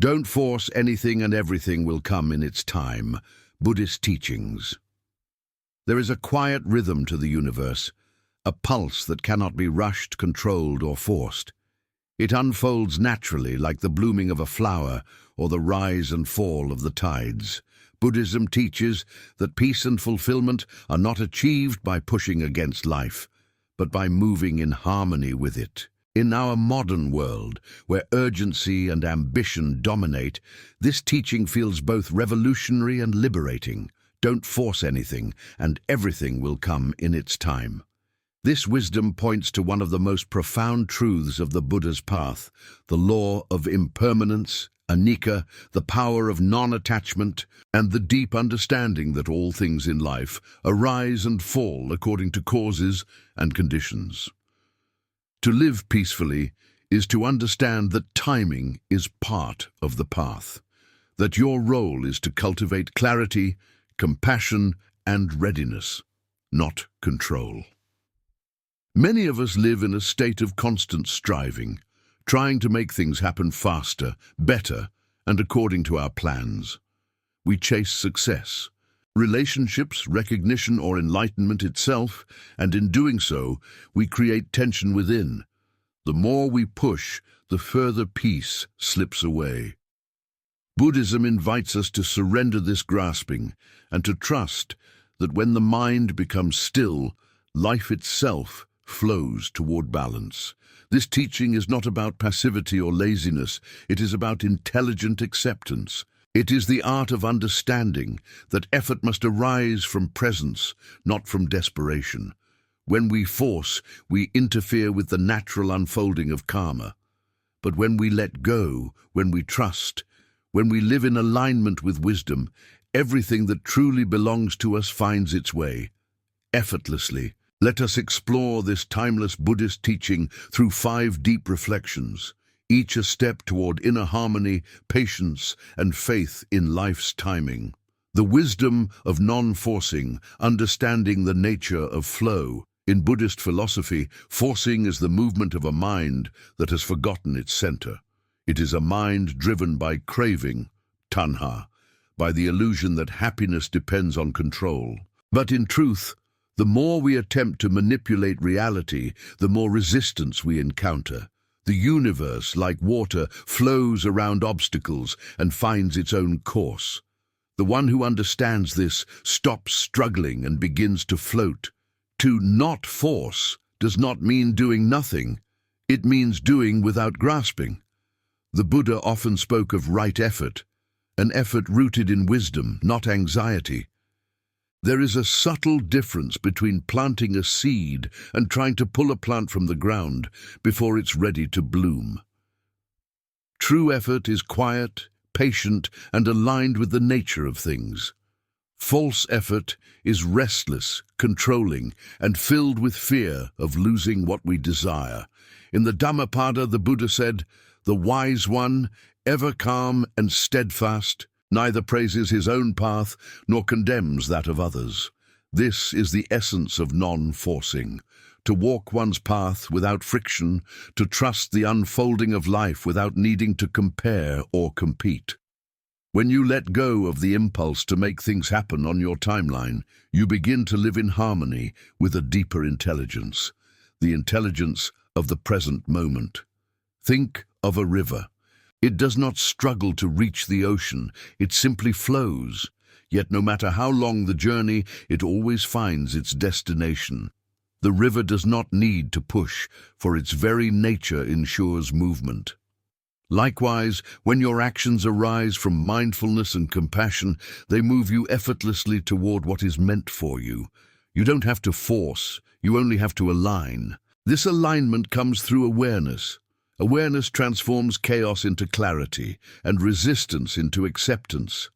Don't force anything and everything will come in its time. Buddhist teachings. There is a quiet rhythm to the universe, a pulse that cannot be rushed, controlled, or forced. It unfolds naturally like the blooming of a flower or the rise and fall of the tides. Buddhism teaches that peace and fulfillment are not achieved by pushing against life, but by moving in harmony with it. In our modern world, where urgency and ambition dominate, this teaching feels both revolutionary and liberating. Don't force anything, and everything will come in its time. This wisdom points to one of the most profound truths of the Buddha's path, the law of impermanence, anicca, the power of non-attachment, and the deep understanding that all things in life arise and fall according to causes and conditions. To live peacefully is to understand that timing is part of the path, that your role is to cultivate clarity, compassion, and readiness, not control. Many of us live in a state of constant striving, trying to make things happen faster, better, and according to our plans. We chase success, relationships, recognition, or enlightenment itself, and in doing so, we create tension within. The more we push, the further peace slips away. Buddhism invites us to surrender this grasping and to trust that when the mind becomes still, life itself flows toward balance. This teaching is not about passivity or laziness, it is about intelligent acceptance. It is the art of understanding that effort must arise from presence, not from desperation. When we force, we interfere with the natural unfolding of karma. But when we let go, when we trust, when we live in alignment with wisdom, everything that truly belongs to us finds its way, effortlessly. Let us explore this timeless Buddhist teaching through 5 deep reflections, each a step toward inner harmony, patience, and faith in life's timing. The wisdom of non-forcing, understanding the nature of flow. In Buddhist philosophy, forcing is the movement of a mind that has forgotten its center. It is a mind driven by craving, tanha, by the illusion that happiness depends on control. But in truth, the more we attempt to manipulate reality, the more resistance we encounter. The universe, like water, flows around obstacles and finds its own course. The one who understands this stops struggling and begins to float. To not force does not mean doing nothing. It means doing without grasping. The Buddha often spoke of right effort, an effort rooted in wisdom, not anxiety. There is a subtle difference between planting a seed and trying to pull a plant from the ground before it's ready to bloom. True effort is quiet, patient, and aligned with the nature of things. False effort is restless, controlling, and filled with fear of losing what we desire. In the Dhammapada, the Buddha said, "The wise one, ever calm and steadfast, neither praises his own path nor condemns that of others." This is the essence of non-forcing, to walk one's path without friction, to trust the unfolding of life without needing to compare or compete. When you let go of the impulse to make things happen on your timeline, you begin to live in harmony with a deeper intelligence, the intelligence of the present moment. Think of a river. It does not struggle to reach the ocean, it simply flows. Yet no matter how long the journey, it always finds its destination. The river does not need to push, for its very nature ensures movement. Likewise, when your actions arise from mindfulness and compassion, they move you effortlessly toward what is meant for you. You don't have to force, you only have to align. This alignment comes through awareness. Awareness transforms chaos into clarity and resistance into acceptance.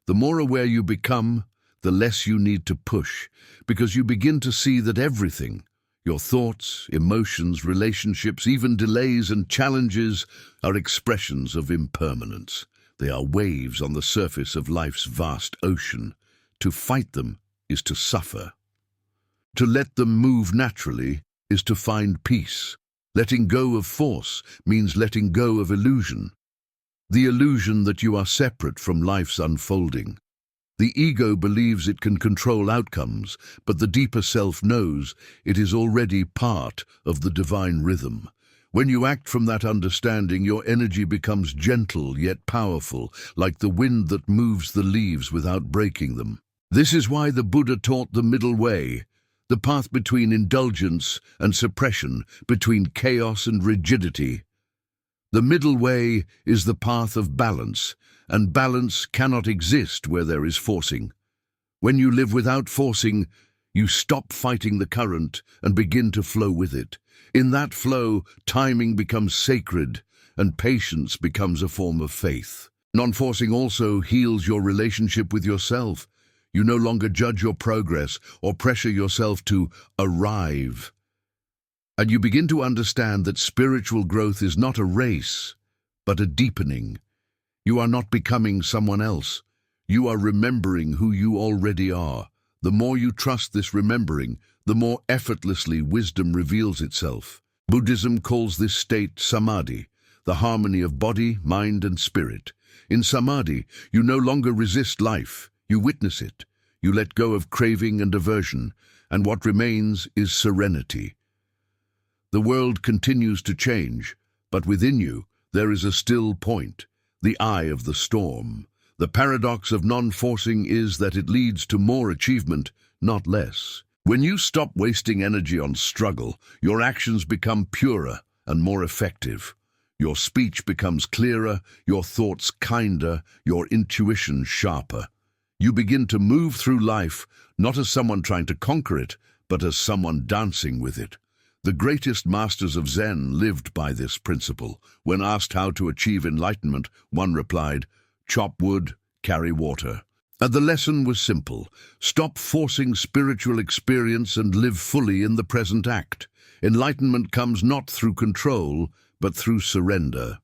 The more aware you become, the less you need to push, because you begin to see that everything, your thoughts, emotions, relationships, even delays and challenges, are expressions of impermanence. They are waves on the surface of life's vast ocean. To fight them is to suffer. To let them move naturally is to find peace. Letting go of force means letting go of illusion. the illusion that you are separate from life's unfolding. The ego believes it can control outcomes, but the deeper self knows it is already part of the divine rhythm. When you act from that understanding, your energy becomes gentle yet powerful, like the wind that moves the leaves without breaking them. This is why the Buddha taught the middle way, the path between indulgence and suppression, between chaos and rigidity. The middle way is the path of balance, and balance cannot exist where there is forcing. When you live without forcing, you stop fighting the current and begin to flow with it. In that flow, timing becomes sacred, and patience becomes a form of faith. Non-forcing also heals your relationship with yourself. You no longer judge your progress or pressure yourself to arrive. And you begin to understand that spiritual growth is not a race, but a deepening. You are not becoming someone else. You are remembering who you already are. The more you trust this remembering, the more effortlessly wisdom reveals itself. Buddhism calls this state samadhi, the harmony of body, mind, and spirit. In samadhi, you no longer resist life. You witness it. You let go of craving and aversion, and what remains is serenity. The world continues to change, but within you there is a still point, the eye of the storm. The paradox of non-forcing is that it leads to more achievement, not less. When you stop wasting energy on struggle, your actions become purer and more effective. Your speech becomes clearer, your thoughts kinder, your intuition sharper. You begin to move through life, not as someone trying to conquer it, but as someone dancing with it. The greatest masters of Zen lived by this principle. When asked how to achieve enlightenment, one replied, "Chop wood, carry water." And the lesson was simple. Stop forcing spiritual experience and live fully in the present act. Enlightenment comes not through control, but through surrender.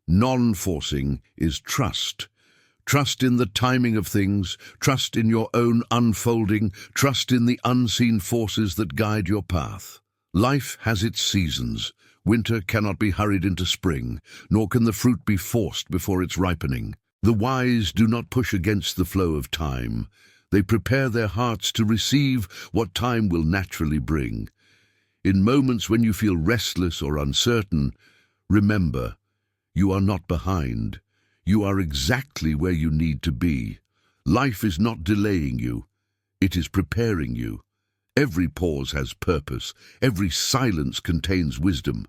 Non-forcing is trust. Trust in the timing of things, trust in your own unfolding, trust in the unseen forces that guide your path. Life has its seasons. Winter cannot be hurried into spring, nor can the fruit be forced before its ripening. The wise do not push against the flow of time. They prepare their hearts to receive what time will naturally bring. In moments when you feel restless or uncertain, remember, you are not behind. You are exactly where you need to be. Life is not delaying you. It is preparing you. Every pause has purpose. Every silence contains wisdom.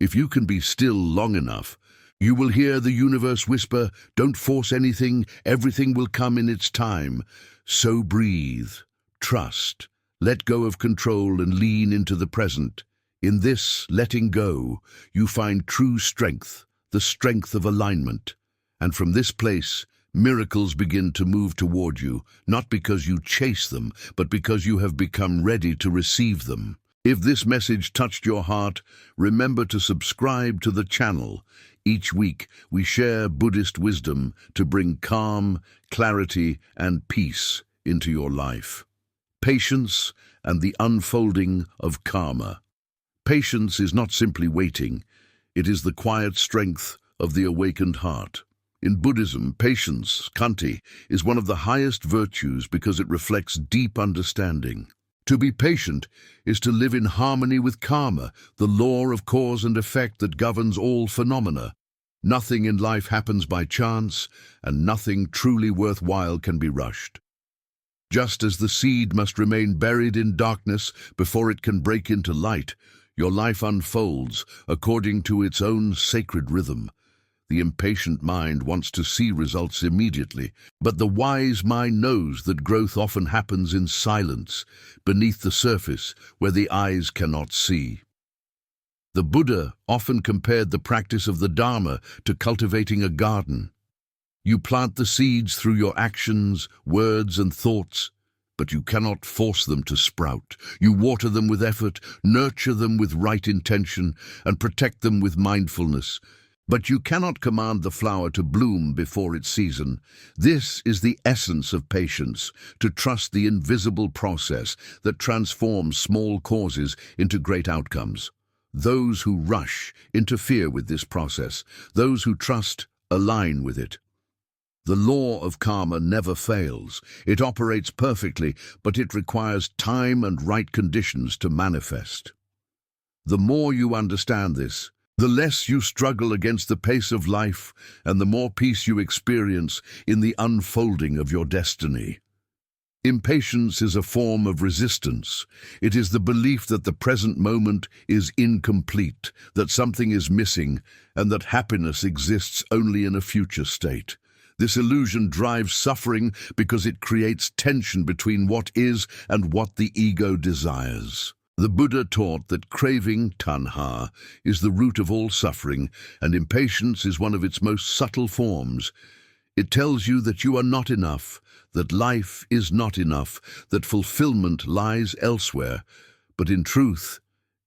If you can be still long enough, you will hear the universe whisper, "Don't force anything, everything will come in its time." So breathe, trust, let go of control and lean into the present. In this letting go, you find true strength, the strength of alignment. And from this place, miracles begin to move toward you, not because you chase them, but because you have become ready to receive them. If this message touched your heart, remember to subscribe to the channel. Each week, we share Buddhist wisdom to bring calm, clarity, and peace into your life. Patience and the unfolding of karma. Patience is not simply waiting. It is the quiet strength of the awakened heart. In Buddhism, patience, khanti, is one of the highest virtues because it reflects deep understanding. To be patient is to live in harmony with karma, the law of cause and effect that governs all phenomena. Nothing in life happens by chance, and nothing truly worthwhile can be rushed. Just as the seed must remain buried in darkness before it can break into light, your life unfolds according to its own sacred rhythm. The impatient mind wants to see results immediately, but the wise mind knows that growth often happens in silence, beneath the surface, where the eyes cannot see. The Buddha often compared the practice of the Dharma to cultivating a garden. You plant the seeds through your actions, words, and thoughts, but you cannot force them to sprout. You water them with effort, nurture them with right intention, and protect them with mindfulness. But you cannot command the flower to bloom before its season. This is the essence of patience, to trust the invisible process that transforms small causes into great outcomes. Those who rush interfere with this process. Those who trust Align with it. The law of karma never fails. It operates perfectly, but it requires time and right conditions to manifest. The more you understand this, the less you struggle against the pace of life and the more peace you experience in the unfolding of your destiny. Impatience is a form of resistance. It is the belief that the present moment is incomplete, that something is missing, and that happiness exists only in a future state. This illusion drives suffering because it creates tension between what is and what the ego desires. The Buddha taught that craving, tanha, is the root of all suffering, and impatience is one of its most subtle forms. It tells you that you are not enough, that life is not enough, that fulfillment lies elsewhere. But in truth,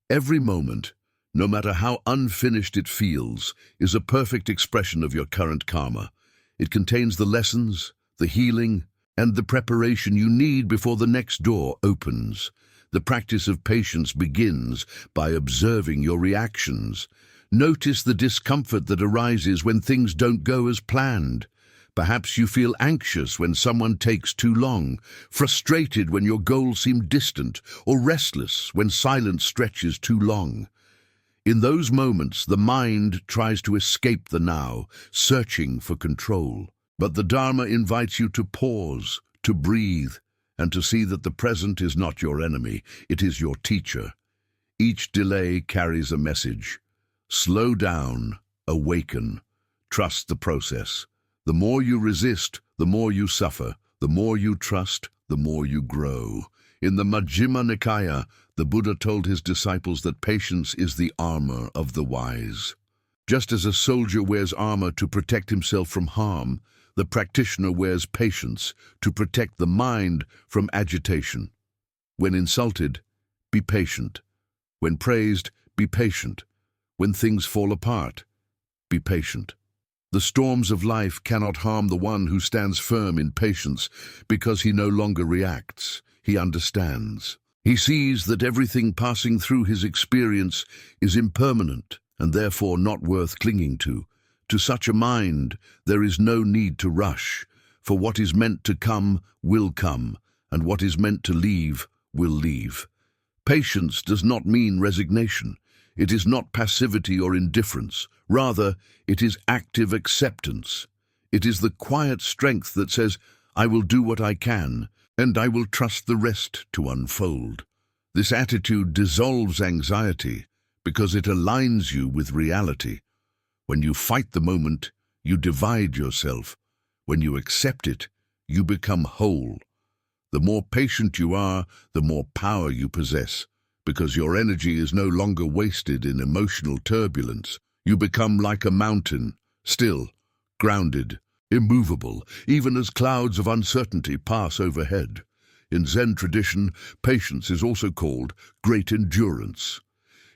every moment, no matter how unfinished it feels, is a perfect expression of your current karma. It contains the lessons, the healing, and the preparation you need before the next door opens. The practice of patience begins by observing your reactions. Notice the discomfort that arises when things don't go as planned. Perhaps you feel anxious when someone takes too long, frustrated when your goals seem distant, or restless when silence stretches too long. In those moments, the mind tries to escape the now, searching for control. But the Dharma invites you to pause, to breathe, and to see that the present is not your enemy, it is your teacher. Each delay carries a message. Slow down, awaken, trust the process. The more you resist, the more you suffer. The more you trust, the more you grow. In the Majjhima Nikaya, the Buddha told his disciples that patience is the armor of the wise. Just as a soldier wears armor to protect himself from harm, the practitioner wears patience to protect the mind from agitation. When insulted, be patient. When praised, be patient. When things fall apart, be patient. The storms of life cannot harm the one who stands firm in patience because he no longer reacts. He understands. He sees that everything passing through his experience is impermanent and therefore not worth clinging to. To such a mind, there is no need to rush, for what is meant to come will come, and what is meant to leave will leave. Patience does not mean resignation. It is not passivity or indifference. Rather, it is active acceptance. It is the quiet strength that says, I will do what I can, and I will trust the rest to unfold. This attitude dissolves anxiety because it aligns you with reality. When you fight the moment, you divide yourself. When you accept it, you become whole. The more patient you are, the more power you possess, because your energy is no longer wasted in emotional turbulence. You become like a mountain, still, grounded, immovable, even as clouds of uncertainty pass overhead. In Zen tradition, patience is also called great endurance.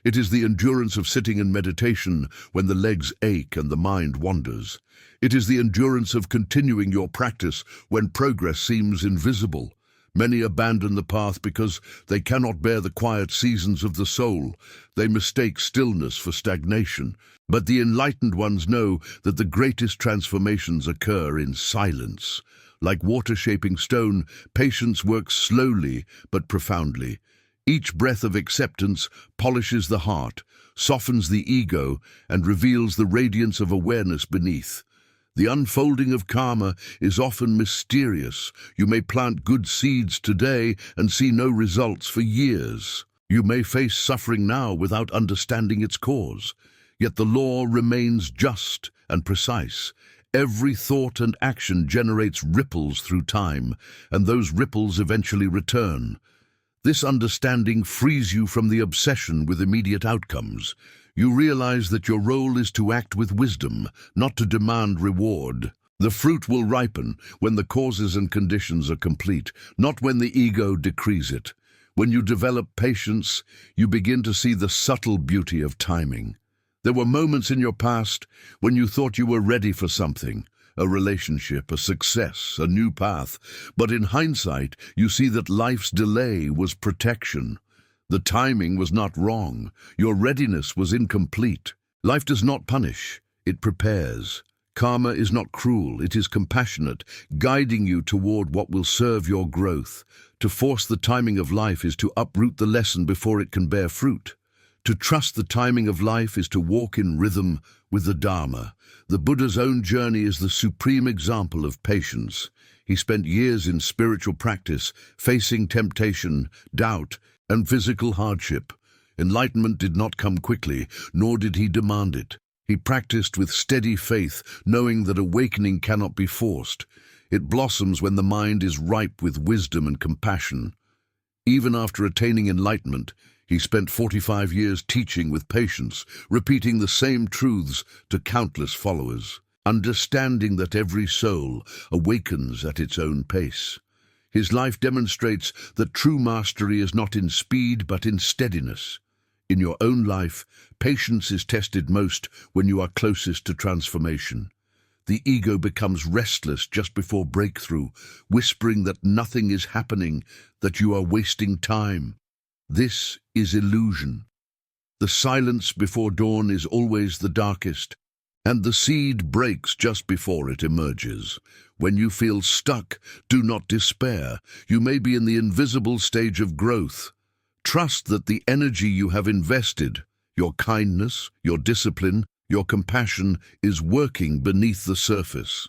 It is the endurance of sitting in meditation when the legs ache and the mind wanders. It is the endurance of continuing your practice when progress seems invisible. Many abandon the path because they cannot bear the quiet seasons of the soul. They mistake stillness for stagnation. But the enlightened ones know that the greatest transformations occur in silence. Like water shaping stone, patience works slowly but profoundly. Each breath of acceptance polishes the heart, softens the ego, and reveals the radiance of awareness beneath. The unfolding of karma is often mysterious. You may plant good seeds today and see no results for years. You may face suffering now without understanding its cause. Yet the law remains just and precise. Every thought and action generates ripples through time, and those ripples eventually return. This understanding frees you from the obsession with immediate outcomes. You realize that your role is to act with wisdom, not to demand reward. The fruit will ripen when the causes and conditions are complete, not when the ego decrees it. When you develop patience, you begin to see the subtle beauty of timing. There were moments in your past when you thought you were ready for something, a relationship, a success, a new path. But in hindsight, you see that life's delay was protection. The timing was not wrong. Your readiness was incomplete. Life does not punish, it prepares. Karma is not cruel, it is compassionate, guiding you toward what will serve your growth. To force the timing of life is to uproot the lesson before it can bear fruit. To trust the timing of life is to walk in rhythm with the Dharma. The Buddha's own journey is the supreme example of patience. He spent years in spiritual practice, facing temptation, doubt, and physical hardship. Enlightenment did not come quickly, nor did he demand it. He practiced with steady faith, knowing that awakening cannot be forced. It blossoms when the mind is ripe with wisdom and compassion. Even after attaining enlightenment, he spent 45 years teaching with patience, repeating the same truths to countless followers, understanding that every soul awakens at its own pace. His life demonstrates that true mastery is not in speed but in steadiness. In your own life, patience is tested most when you are closest to transformation. The ego becomes restless just before breakthrough, whispering that nothing is happening, that you are wasting time. This is illusion. The silence before dawn is always the darkest, and the seed breaks just before it emerges. When you feel stuck, do not despair. You may be in the invisible stage of growth. Trust that the energy you have invested, your kindness, your discipline, your compassion, is working beneath the surface.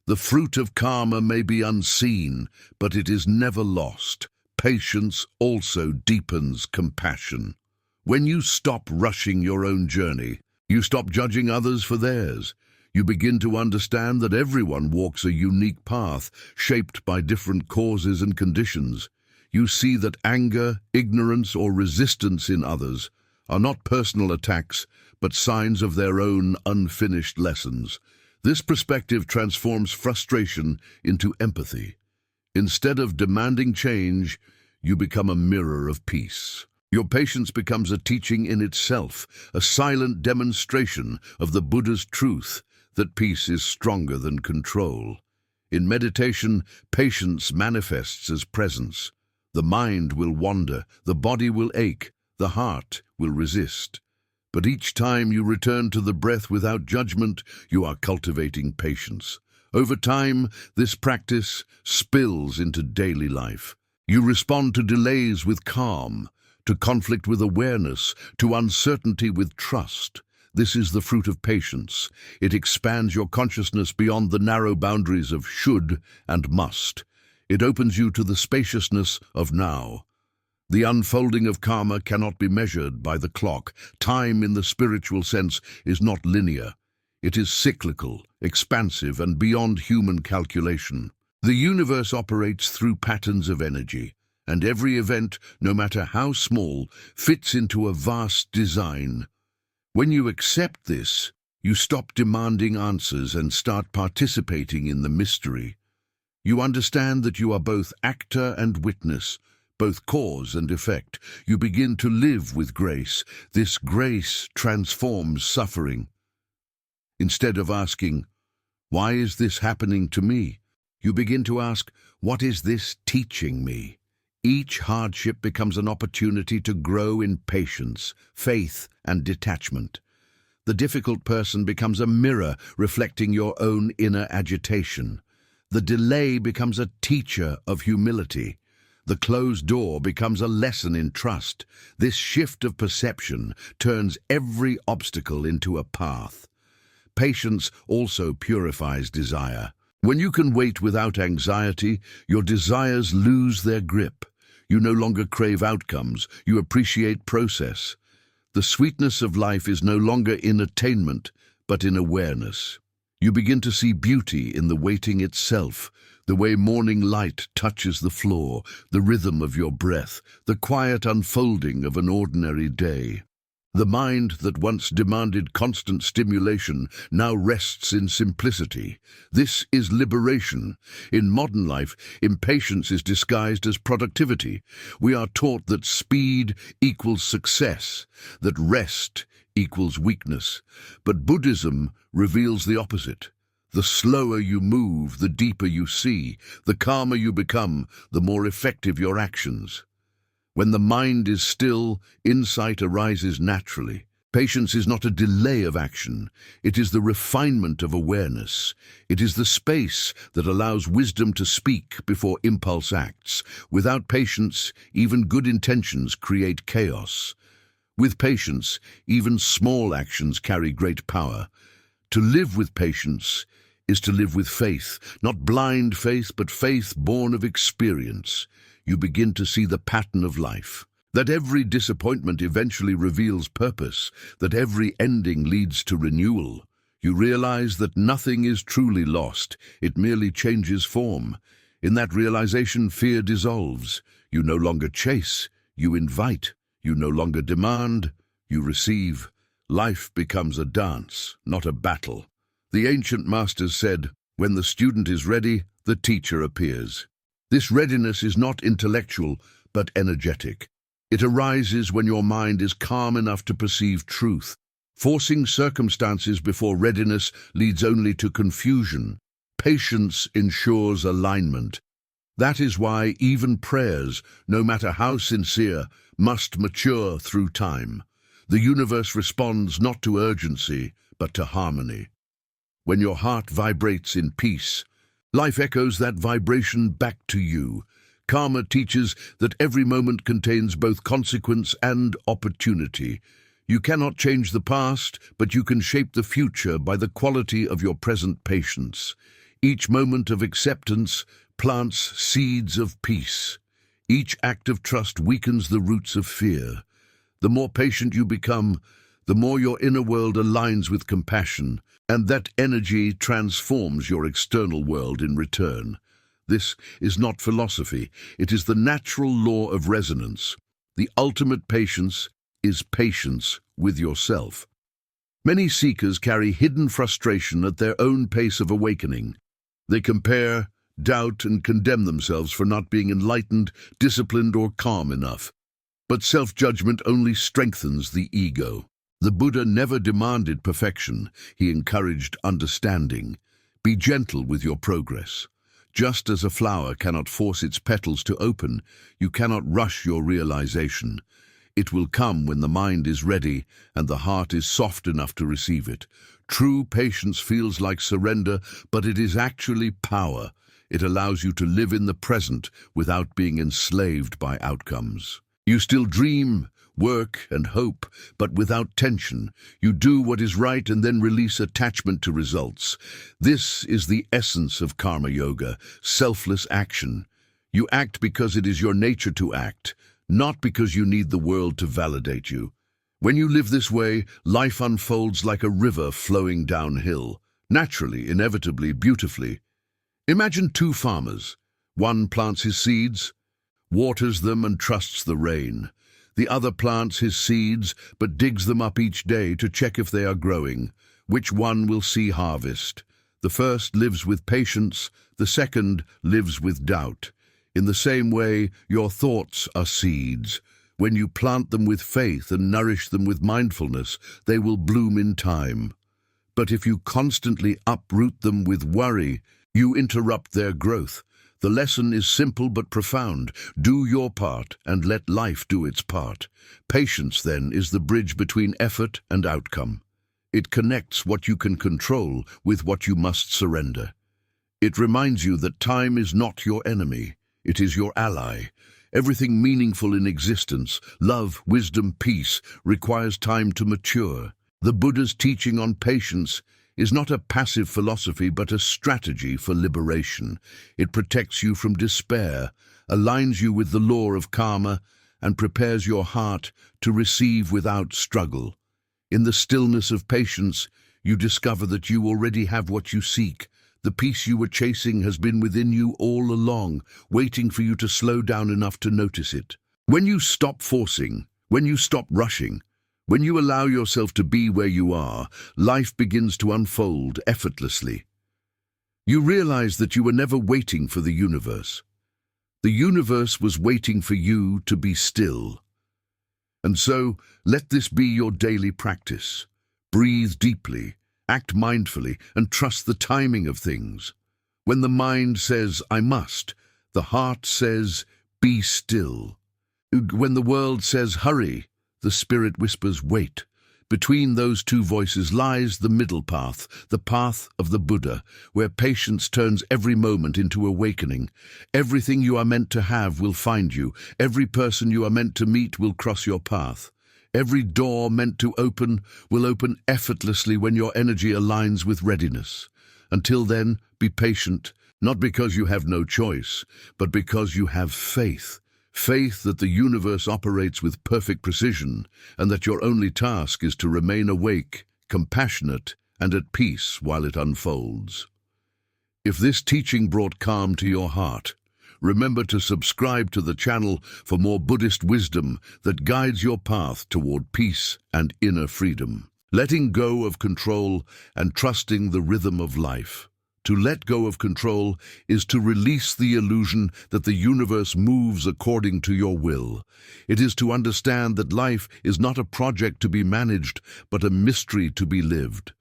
The fruit of karma may be unseen, but it is never lost. Patience also deepens compassion. When you stop rushing your own journey, you stop judging others for theirs. You begin to understand that everyone walks a unique path, shaped by different causes and conditions. You see that anger, ignorance, or resistance in others are not personal attacks, but signs of their own unfinished lessons. This perspective transforms frustration into empathy. Instead of demanding change, you become a mirror of peace. Your patience becomes a teaching in itself, a silent demonstration of the Buddha's truth that peace is stronger than control. In meditation, patience manifests as presence. The mind will wander, the body will ache, the heart will resist. But each time you return to the breath without judgment, you are cultivating patience. Over time, this practice spills into daily life. You respond to delays with calm, to conflict with awareness, to uncertainty with trust. This is the fruit of patience. It expands your consciousness beyond the narrow boundaries of should and must. It opens you to the spaciousness of now. The unfolding of karma cannot be measured by the clock. Time in the spiritual sense is not linear. It is cyclical, expansive, and beyond human calculation. The universe operates through patterns of energy, and every event, no matter how small, fits into a vast design. When you accept this, you stop demanding answers and start participating in the mystery. You understand that you are both actor and witness, both cause and effect. You begin to live with grace. This grace transforms suffering. Instead of asking, "Why is this happening to me?" you begin to ask, "What is this teaching me?" Each hardship becomes an opportunity to grow in patience, faith, and detachment. The difficult person becomes a mirror reflecting your own inner agitation. The delay becomes a teacher of humility. The closed door becomes a lesson in trust. This shift of perception turns every obstacle into a path. Patience also purifies desire. When you can wait without anxiety, your desires lose their grip. You no longer crave outcomes, you appreciate process. The sweetness of life is no longer in attainment, but in awareness. You begin to see beauty in the waiting itself, the way morning light touches the floor, the rhythm of your breath, the quiet unfolding of an ordinary day. The mind that once demanded constant stimulation now rests in simplicity. This is liberation. In modern life, impatience is disguised as productivity. We are taught that speed equals success, that rest equals weakness. But Buddhism reveals the opposite. The slower you move, the deeper you see. The calmer you become, the more effective your actions. When the mind is still, insight arises naturally. Patience is not a delay of action. It is the refinement of awareness. It is the space that allows wisdom to speak before impulse acts. Without patience, even good intentions create chaos. With patience, even small actions carry great power. To live with patience is to live with faith, not blind faith, but faith born of experience. You begin to see the pattern of life. That every disappointment eventually reveals purpose, that every ending leads to renewal. You realize that nothing is truly lost, it merely changes form. In that realization, fear dissolves. You no longer chase, you invite. You no longer demand, you receive. Life becomes a dance, not a battle. The ancient masters said, when the student is ready, the teacher appears. This readiness is not intellectual, but energetic. It arises when your mind is calm enough to perceive truth. Forcing circumstances before readiness leads only to confusion. Patience ensures alignment. That is why even prayers, no matter how sincere, must mature through time. The universe responds not to urgency, but to harmony. When your heart vibrates in peace, life echoes that vibration back to you. Karma teaches that every moment contains both consequence and opportunity. You cannot change the past, but you can shape the future by the quality of your present patience. Each moment of acceptance plants seeds of peace. Each act of trust weakens the roots of fear. The more patient you become, the more your inner world aligns with compassion, and that energy transforms your external world in return. This is not philosophy, it is the natural law of resonance. The ultimate patience is patience with yourself. Many seekers carry hidden frustration at their own pace of awakening. They compare, doubt, and condemn themselves for not being enlightened, disciplined, or calm enough. But self-judgment only strengthens the ego. The Buddha never demanded perfection, he encouraged understanding. Be gentle with your progress. Just as a flower cannot force its petals to open, you cannot rush your realization. It will come when the mind is ready and the heart is soft enough to receive it. True patience feels like surrender, but it is actually power. It allows you to live in the present without being enslaved by outcomes. You still dream, work, and hope, but without tension. You do what is right and then release attachment to results. This is the essence of karma yoga, selfless action. You act because it is your nature to act, not because you need the world to validate you. When you live this way, life unfolds like a river flowing downhill, naturally, inevitably, beautifully. Imagine two farmers. One plants his seeds, waters them and trusts the rain. The other plants his seeds, but digs them up each day to check if they are growing. Which one will see harvest? The first lives with patience, the second lives with doubt. In the same way, your thoughts are seeds. When you plant them with faith and nourish them with mindfulness, they will bloom in time. But if you constantly uproot them with worry, you interrupt their growth. The lesson is simple but profound. Do your part and let life do its part. Patience, then, is the bridge between effort and outcome. It connects what you can control with what you must surrender. It reminds you that time is not your enemy. It is your ally. Everything meaningful in existence, love, wisdom, peace, requires time to mature. The Buddha's teaching on patience is not a passive philosophy but a strategy for liberation. It protects you from despair, aligns you with the law of karma, and prepares your heart to receive without struggle. In the stillness of patience, you discover that you already have what you seek. The peace you were chasing has been within you all along, waiting for you to slow down enough to notice it. When you stop forcing, when you stop rushing, when you allow yourself to be where you are, life begins to unfold effortlessly. You realize that you were never waiting for the universe. The universe was waiting for you to be still. And so, let this be your daily practice. Breathe deeply, act mindfully, and trust the timing of things. When the mind says, I must, the heart says, be still. When the world says, hurry, the spirit whispers, wait. Between those two voices lies the middle path, the path of the Buddha, where patience turns every moment into awakening. Everything you are meant to have will find you. Every person you are meant to meet will cross your path. Every door meant to open will open effortlessly when your energy aligns with readiness. Until then, be patient, not because you have no choice, but because you have faith. Faith that the universe operates with perfect precision, and that your only task is to remain awake, compassionate, and at peace while it unfolds. If this teaching brought calm to your heart, remember to subscribe to the channel for more Buddhist wisdom that guides your path toward peace and inner freedom. Letting go of control and trusting the rhythm of life. To let go of control is to release the illusion that the universe moves according to your will. It is to understand that life is not a project to be managed, but a mystery to be lived.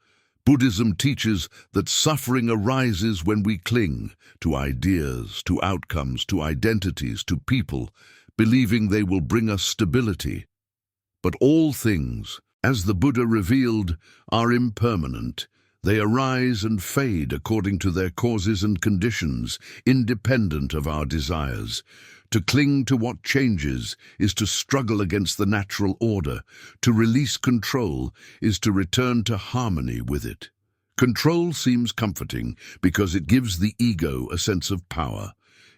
Buddhism teaches that suffering arises when we cling to ideas, to outcomes, to identities, to people, believing they will bring us stability. But all things, as the Buddha revealed, are impermanent. They arise and fade according to their causes and conditions, independent of our desires. To cling to what changes is to struggle against the natural order. To release control is to return to harmony with it. Control seems comforting because it gives the ego a sense of power.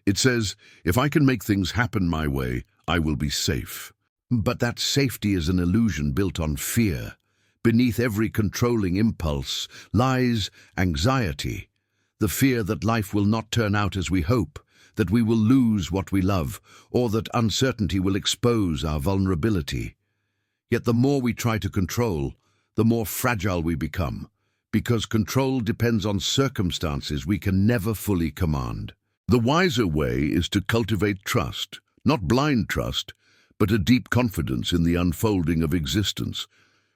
It says, if I can make things happen my way, I will be safe. But that safety is an illusion built on fear. Beneath every controlling impulse lies anxiety, the fear that life will not turn out as we hope, that we will lose what we love, or that uncertainty will expose our vulnerability. Yet the more we try to control, the more fragile we become, because control depends on circumstances we can never fully command. The wiser way is to cultivate trust, not blind trust, but a deep confidence in the unfolding of existence.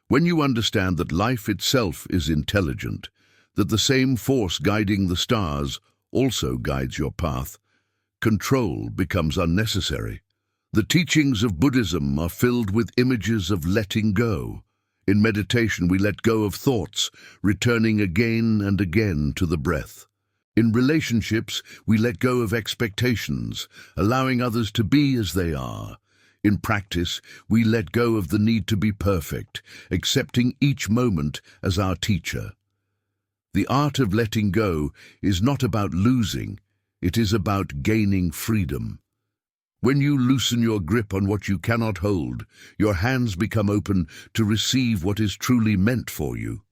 When you understand that life itself is intelligent, that the same force guiding the stars also guides your path, control becomes unnecessary. The teachings of Buddhism are filled with images of letting go. In meditation, we let go of thoughts, returning again and again to the breath. In relationships, we let go of expectations, allowing others to be as they are. In practice, we let go of the need to be perfect, accepting each moment as our teacher. The art of letting go is not about losing, it is about gaining freedom. When you loosen your grip on what you cannot hold, your hands become open to receive what is truly meant for you.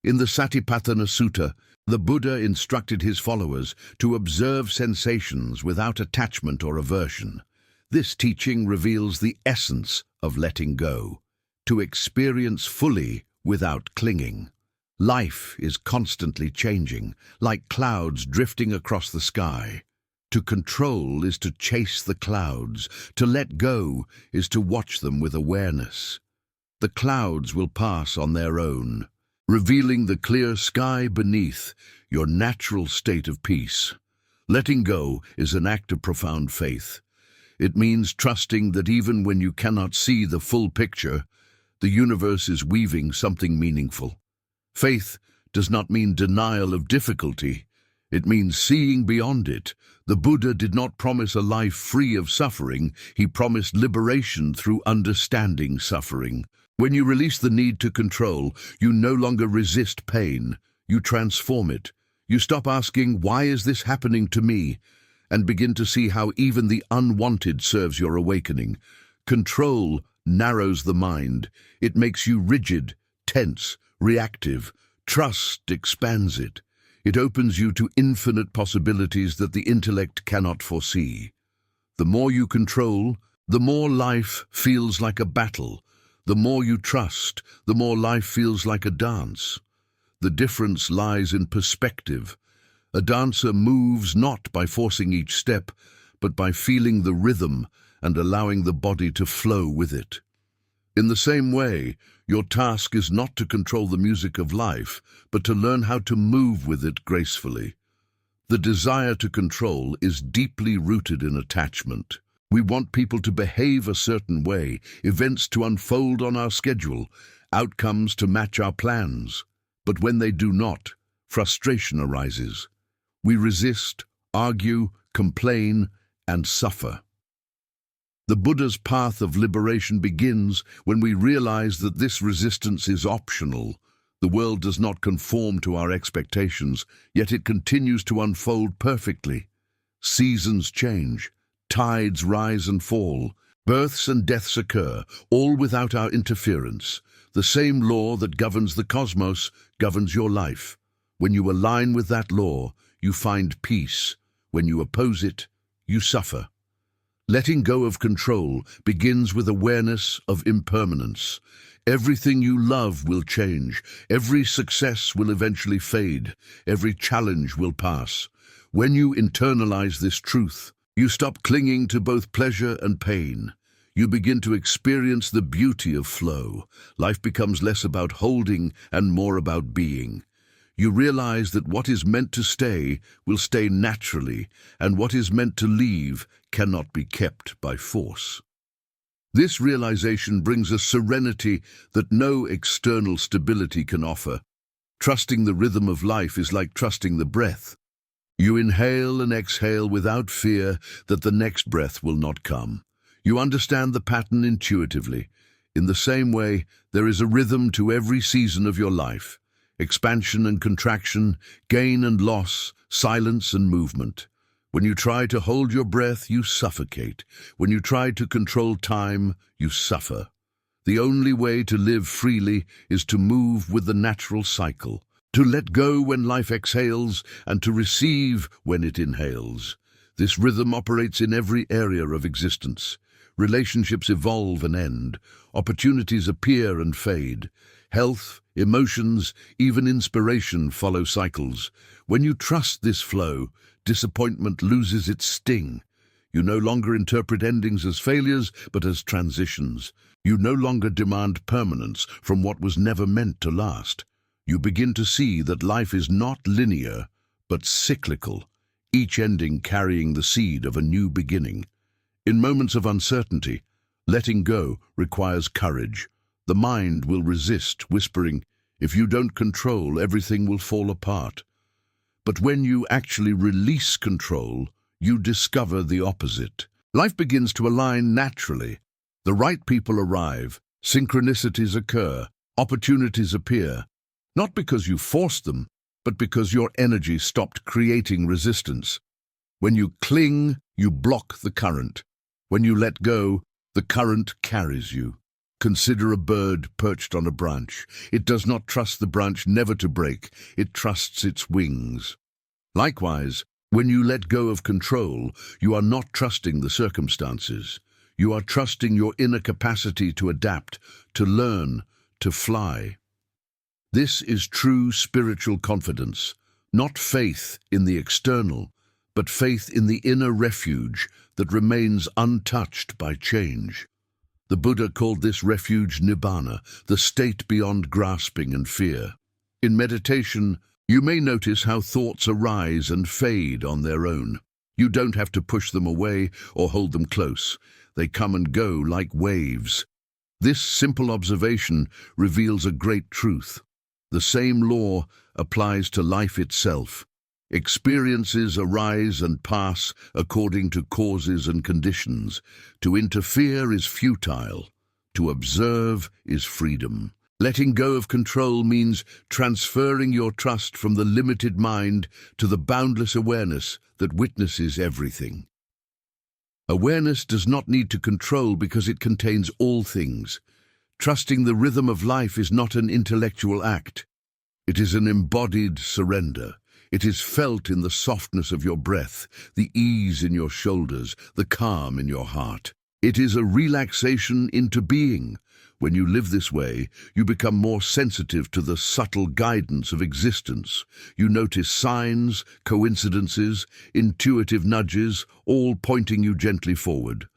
In the Satipatthana Sutta, the Buddha instructed his followers to observe sensations without attachment or aversion. This teaching reveals the essence of letting go, to experience fully without clinging. Life is constantly changing, like clouds drifting across the sky. To control is to chase the clouds. To let go is to watch them with awareness. The clouds will pass on their own, revealing the clear sky beneath, your natural state of peace. Letting go is an act of profound faith. It means trusting that even when you cannot see the full picture, the universe is weaving something meaningful. Faith does not mean denial of difficulty. It means seeing beyond it. The Buddha did not promise a life free of suffering. He promised liberation through understanding suffering. When you release the need to control, you no longer resist pain. You transform it. You stop asking, "Why is this happening to me?" and begin to see how even the unwanted serves your awakening. Control narrows the mind. It makes you rigid, tense, reactive. Trust expands it. It opens you to infinite possibilities that the intellect cannot foresee. The more you control, the more life feels like a battle. The more you trust, the more life feels like a dance. The difference lies in perspective. A dancer moves not by forcing each step, but by feeling the rhythm and allowing the body to flow with it. In the same way, your task is not to control the music of life, but to learn how to move with it gracefully. The desire to control is deeply rooted in attachment. We want people to behave a certain way, events to unfold on our schedule, outcomes to match our plans. But when they do not, frustration arises. We resist, argue, complain, and suffer. The Buddha's path of liberation begins when we realize that this resistance is optional. The world does not conform to our expectations, yet it continues to unfold perfectly. Seasons change, tides rise and fall, births and deaths occur, all without our interference. The same law that governs the cosmos governs your life. When you align with that law, you find peace. When you oppose it, you suffer. Letting go of control begins with awareness of impermanence. Everything you love will change. Every success will eventually fade. Every challenge will pass. When you internalize this truth, you stop clinging to both pleasure and pain. You begin to experience the beauty of flow. Life becomes less about holding and more about being. You realize that what is meant to stay will stay naturally, and what is meant to leave cannot be kept by force. This realization brings a serenity that no external stability can offer. Trusting the rhythm of life is like trusting the breath. You inhale and exhale without fear that the next breath will not come. You understand the pattern intuitively. In the same way, there is a rhythm to every season of your life. Expansion and contraction, gain and loss, silence and movement. When you try to hold your breath, you suffocate. When you try to control time, you suffer. The only way to live freely is to move with the natural cycle, to let go when life exhales and to receive when it inhales. This rhythm operates in every area of existence. Relationships evolve and end. Opportunities appear and fade. Health, emotions, even inspiration follow cycles. When you trust this flow, disappointment loses its sting. You no longer interpret endings as failures, but as transitions. You no longer demand permanence from what was never meant to last. You begin to see that life is not linear, but cyclical, each ending carrying the seed of a new beginning. In moments of uncertainty, letting go requires courage. The mind will resist, whispering, "If you don't control, everything will fall apart." But when you actually release control, you discover the opposite. Life begins to align naturally. The right people arrive, synchronicities occur, opportunities appear, not because you forced them, but because your energy stopped creating resistance. When you cling, you block the current. When you let go, the current carries you. Consider a bird perched on a branch. It does not trust the branch never to break. It trusts its wings. Likewise, when you let go of control, you are not trusting the circumstances. You are trusting your inner capacity to adapt, to learn, to fly. This is true spiritual confidence, not faith in the external, but faith in the inner refuge that remains untouched by change. The Buddha called this refuge nibbana, the state beyond grasping and fear. In meditation, you may notice how thoughts arise and fade on their own. You don't have to push them away or hold them close. They come and go like waves. This simple observation reveals a great truth. The same law applies to life itself. Experiences arise and pass according to causes and conditions. To interfere is futile. To observe is freedom. Letting go of control means transferring your trust from the limited mind to the boundless awareness that witnesses everything. Awareness does not need to control because it contains all things. Trusting the rhythm of life is not an intellectual act. It is an embodied surrender. It is felt in the softness of your breath, the ease in your shoulders, the calm in your heart. It is a relaxation into being. When you live this way, you become more sensitive to the subtle guidance of existence. You notice signs, coincidences, intuitive nudges, all pointing you gently forward.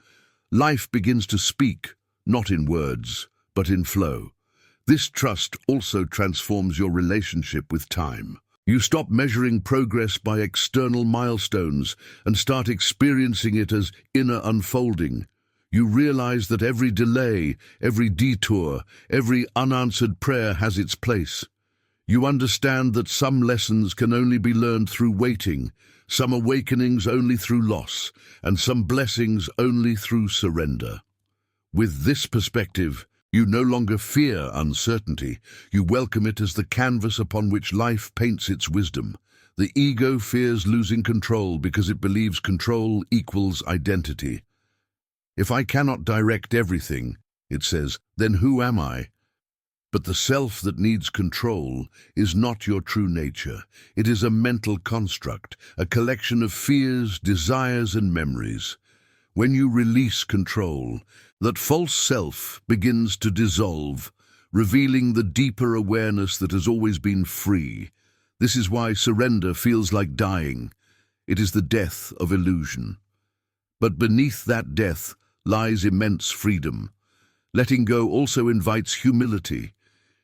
Life begins to speak, not in words, but in flow. This trust also transforms your relationship with time. You stop measuring progress by external milestones and start experiencing it as inner unfolding. You realize that every delay, every detour, every unanswered prayer has its place. You understand that some lessons can only be learned through waiting, some awakenings only through loss, and some blessings only through surrender. With this perspective, you no longer fear uncertainty. You welcome it as the canvas upon which life paints its wisdom. The ego fears losing control because it believes control equals identity. If I cannot direct everything, it says, then who am I? But the self that needs control is not your true nature. It is a mental construct, a collection of fears, desires, and memories. When you release control, that false self begins to dissolve, revealing the deeper awareness that has always been free. This is why surrender feels like dying. It is the death of illusion. But beneath that death lies immense freedom. Letting go also invites humility.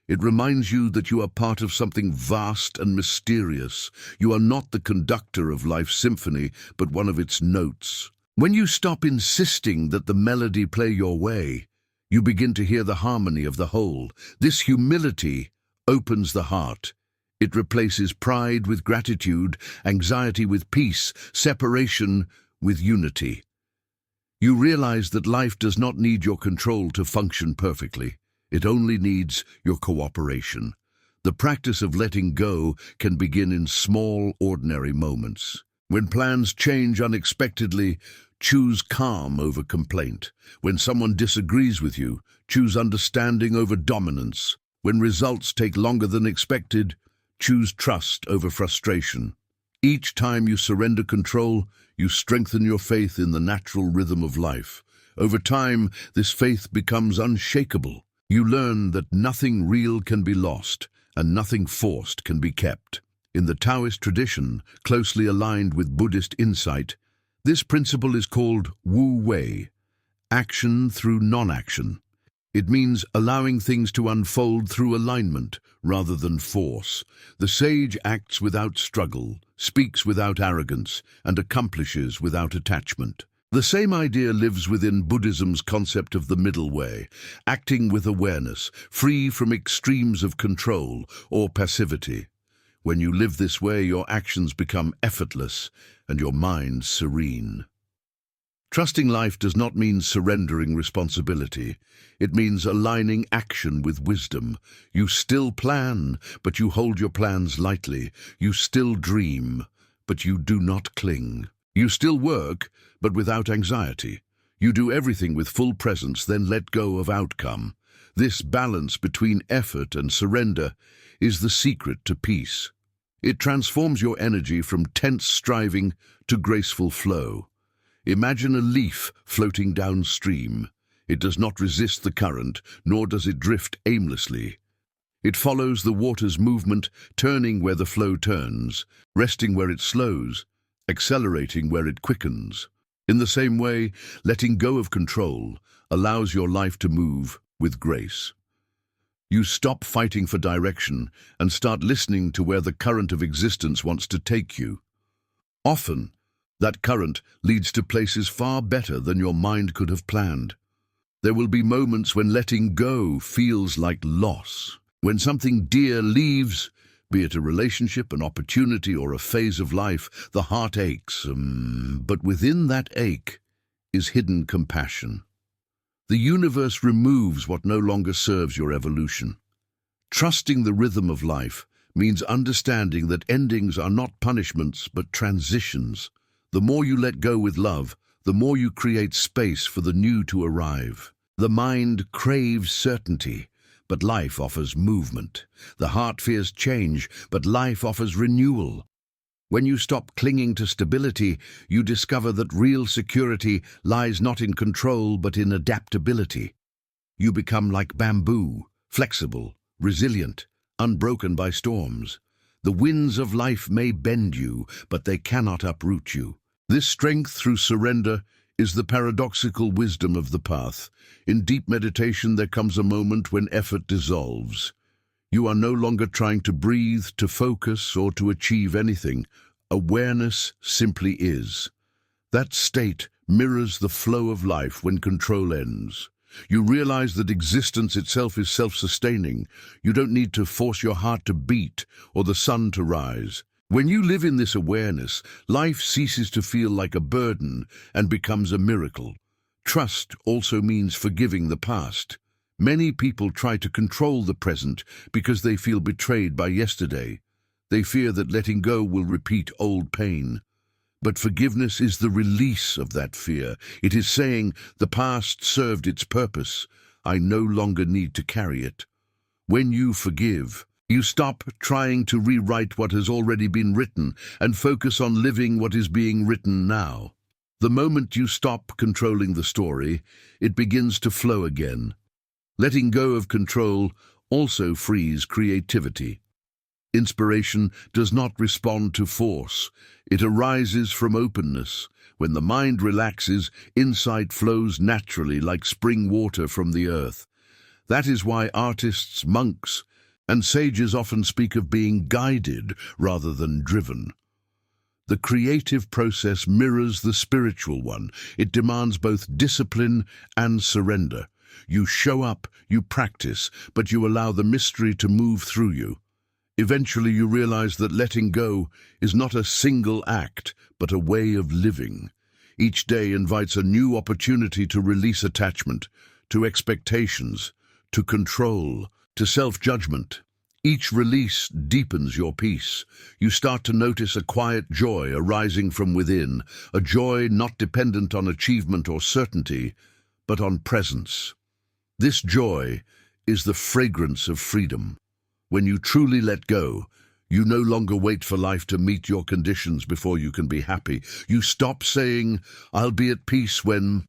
It reminds you that you are part of something vast and mysterious. You are not the conductor of life's symphony, but one of its notes. When you stop insisting that the melody play your way, you begin to hear the harmony of the whole. This humility opens the heart. It replaces pride with gratitude, anxiety with peace, separation with unity. You realize that life does not need your control to function perfectly. It only needs your cooperation. The practice of letting go can begin in small, ordinary moments. When plans change unexpectedly, choose calm over complaint. When someone disagrees with you, choose understanding over dominance. When results take longer than expected, choose trust over frustration. Each time you surrender control, you strengthen your faith in the natural rhythm of life. Over time, this faith becomes unshakable. You learn that nothing real can be lost, and nothing forced can be kept. In the Taoist tradition, closely aligned with Buddhist insight, this principle is called Wu Wei, action through non-action. It means allowing things to unfold through alignment rather than force. The sage acts without struggle, speaks without arrogance, and accomplishes without attachment. The same idea lives within Buddhism's concept of the middle way, acting with awareness, free from extremes of control or passivity. When you live this way, your actions become effortless and your mind serene. Trusting life does not mean surrendering responsibility. It means aligning action with wisdom. You still plan, but you hold your plans lightly. You still dream, but you do not cling. You still work, but without anxiety. You do everything with full presence, then let go of outcome. This balance between effort and surrender is the secret to peace. It transforms your energy from tense striving to graceful flow. Imagine a leaf floating downstream. It does not resist the current, nor does it drift aimlessly. It follows the water's movement, turning where the flow turns, resting where it slows, accelerating where it quickens. In the same way, letting go of control allows your life to move with grace. You stop fighting for direction and start listening to where the current of existence wants to take you. Often, that current leads to places far better than your mind could have planned. There will be moments when letting go feels like loss. When something dear leaves, be it a relationship, an opportunity, or a phase of life, the heart aches. But within that ache is hidden compassion. The universe removes what no longer serves your evolution. Trusting the rhythm of life means understanding that endings are not punishments but transitions. The more you let go with love, the more you create space for the new to arrive. The mind craves certainty, but life offers movement. The heart fears change, but life offers renewal. When you stop clinging to stability, you discover that real security lies not in control but in adaptability. You become like bamboo, flexible, resilient, unbroken by storms. The winds of life may bend you, but they cannot uproot you. This strength through surrender is the paradoxical wisdom of the path. In deep meditation, there comes a moment when effort dissolves. You are no longer trying to breathe, to focus, or to achieve anything. Awareness simply is. That state mirrors the flow of life when control ends. You realize that existence itself is self-sustaining. You don't need to force your heart to beat or the sun to rise. When you live in this awareness, life ceases to feel like a burden and becomes a miracle. Trust also means forgiving the past. Many people try to control the present because they feel betrayed by yesterday. They fear that letting go will repeat old pain. But forgiveness is the release of that fear. It is saying, the past served its purpose. I no longer need to carry it. When you forgive, you stop trying to rewrite what has already been written and focus on living what is being written now. The moment you stop controlling the story, it begins to flow again. Letting go of control also frees creativity. Inspiration does not respond to force. It arises from openness. When the mind relaxes, insight flows naturally like spring water from the earth. That is why artists, monks, and sages often speak of being guided rather than driven. The creative process mirrors the spiritual one. It demands both discipline and surrender. You show up, you practice, but you allow the mystery to move through you. Eventually you realize that letting go is not a single act, but a way of living. Each day invites a new opportunity to release attachment, to expectations, to control, to self-judgment. Each release deepens your peace. You start to notice a quiet joy arising from within, a joy not dependent on achievement or certainty, but on presence. This joy is the fragrance of freedom. When you truly let go, you no longer wait for life to meet your conditions before you can be happy. You stop saying, I'll be at peace when,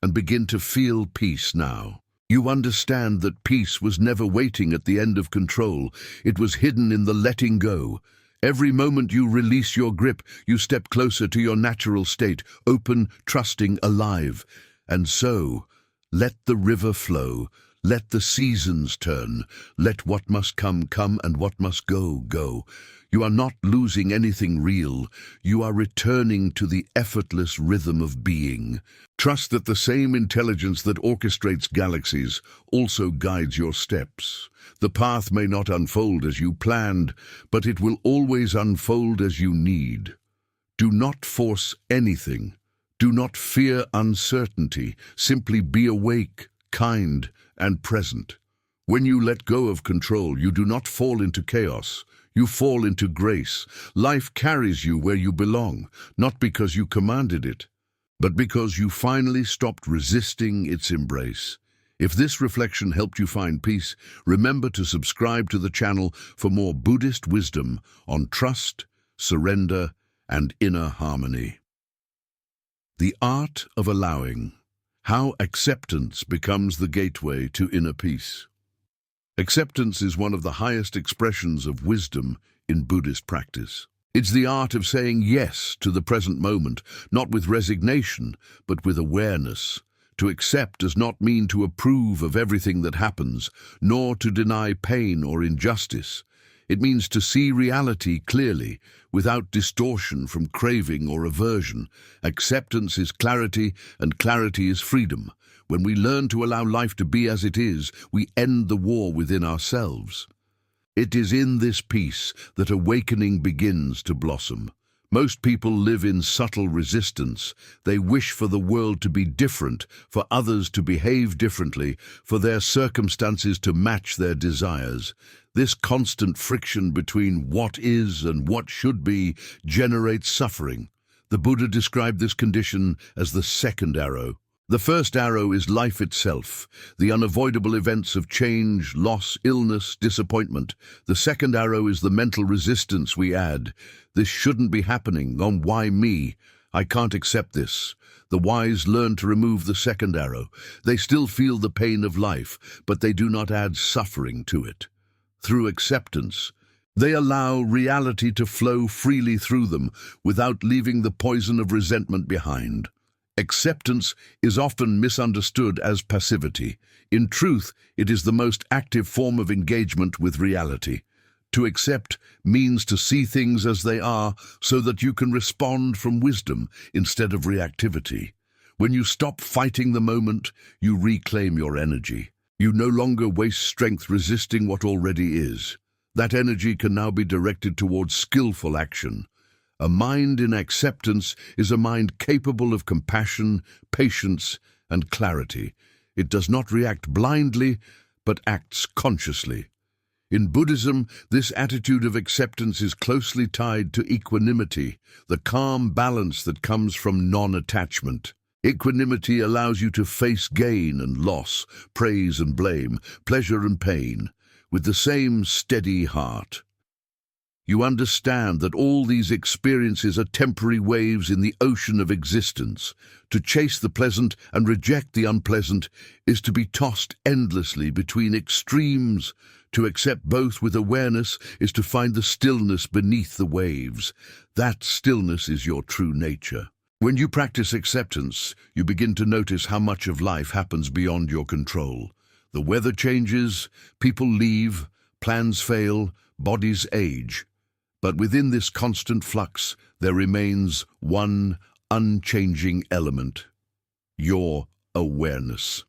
and begin to feel peace now. You understand that peace was never waiting at the end of control. It was hidden in the letting go. Every moment you release your grip, you step closer to your natural state, open, trusting, alive. And so, let the river flow. Let the seasons turn. Let what must come, come, and what must go, go. You are not losing anything real. You are returning to the effortless rhythm of being. Trust that the same intelligence that orchestrates galaxies also guides your steps. The path may not unfold as you planned, but it will always unfold as you need. Do not force anything. Do not fear uncertainty. Simply be awake, kind, and present. When you let go of control, you do not fall into chaos. You fall into grace. Life carries you where you belong, not because you commanded it, but because you finally stopped resisting its embrace. If this reflection helped you find peace, remember to subscribe to the channel for more Buddhist wisdom on trust, surrender, and inner harmony. The art of allowing. How acceptance becomes the gateway to inner peace. Acceptance is one of the highest expressions of wisdom in Buddhist practice. It's the art of saying yes to the present moment, not with resignation, but with awareness. To accept does not mean to approve of everything that happens, nor to deny pain or injustice. It means to see reality clearly, without distortion from craving or aversion. Acceptance is clarity, and clarity is freedom. When we learn to allow life to be as it is, we end the war within ourselves. It is in this peace that awakening begins to blossom. Most people live in subtle resistance. They wish for the world to be different, for others to behave differently, for their circumstances to match their desires. This constant friction between what is and what should be generates suffering. The Buddha described this condition as the second arrow. The first arrow is life itself, the unavoidable events of change, loss, illness, disappointment. The second arrow is the mental resistance we add. This shouldn't be happening. Why me? I can't accept this. The wise learn to remove the second arrow. They still feel the pain of life, but they do not add suffering to it. Through acceptance, they allow reality to flow freely through them without leaving the poison of resentment behind. Acceptance is often misunderstood as passivity. In truth, it is the most active form of engagement with reality. To accept means to see things as they are so that you can respond from wisdom instead of reactivity. When you stop fighting the moment, you reclaim your energy. You no longer waste strength resisting what already is. That energy can now be directed towards skillful action. A mind in acceptance is a mind capable of compassion, patience, and clarity. It does not react blindly, but acts consciously. In Buddhism, this attitude of acceptance is closely tied to equanimity, the calm balance that comes from non-attachment. Equanimity allows you to face gain and loss, praise and blame, pleasure and pain, with the same steady heart. You understand that all these experiences are temporary waves in the ocean of existence. To chase the pleasant and reject the unpleasant is to be tossed endlessly between extremes. To accept both with awareness is to find the stillness beneath the waves. That stillness is your true nature. When you practice acceptance, you begin to notice how much of life happens beyond your control. The weather changes, people leave, plans fail, bodies age. But within this constant flux, there remains one unchanging element: your awareness.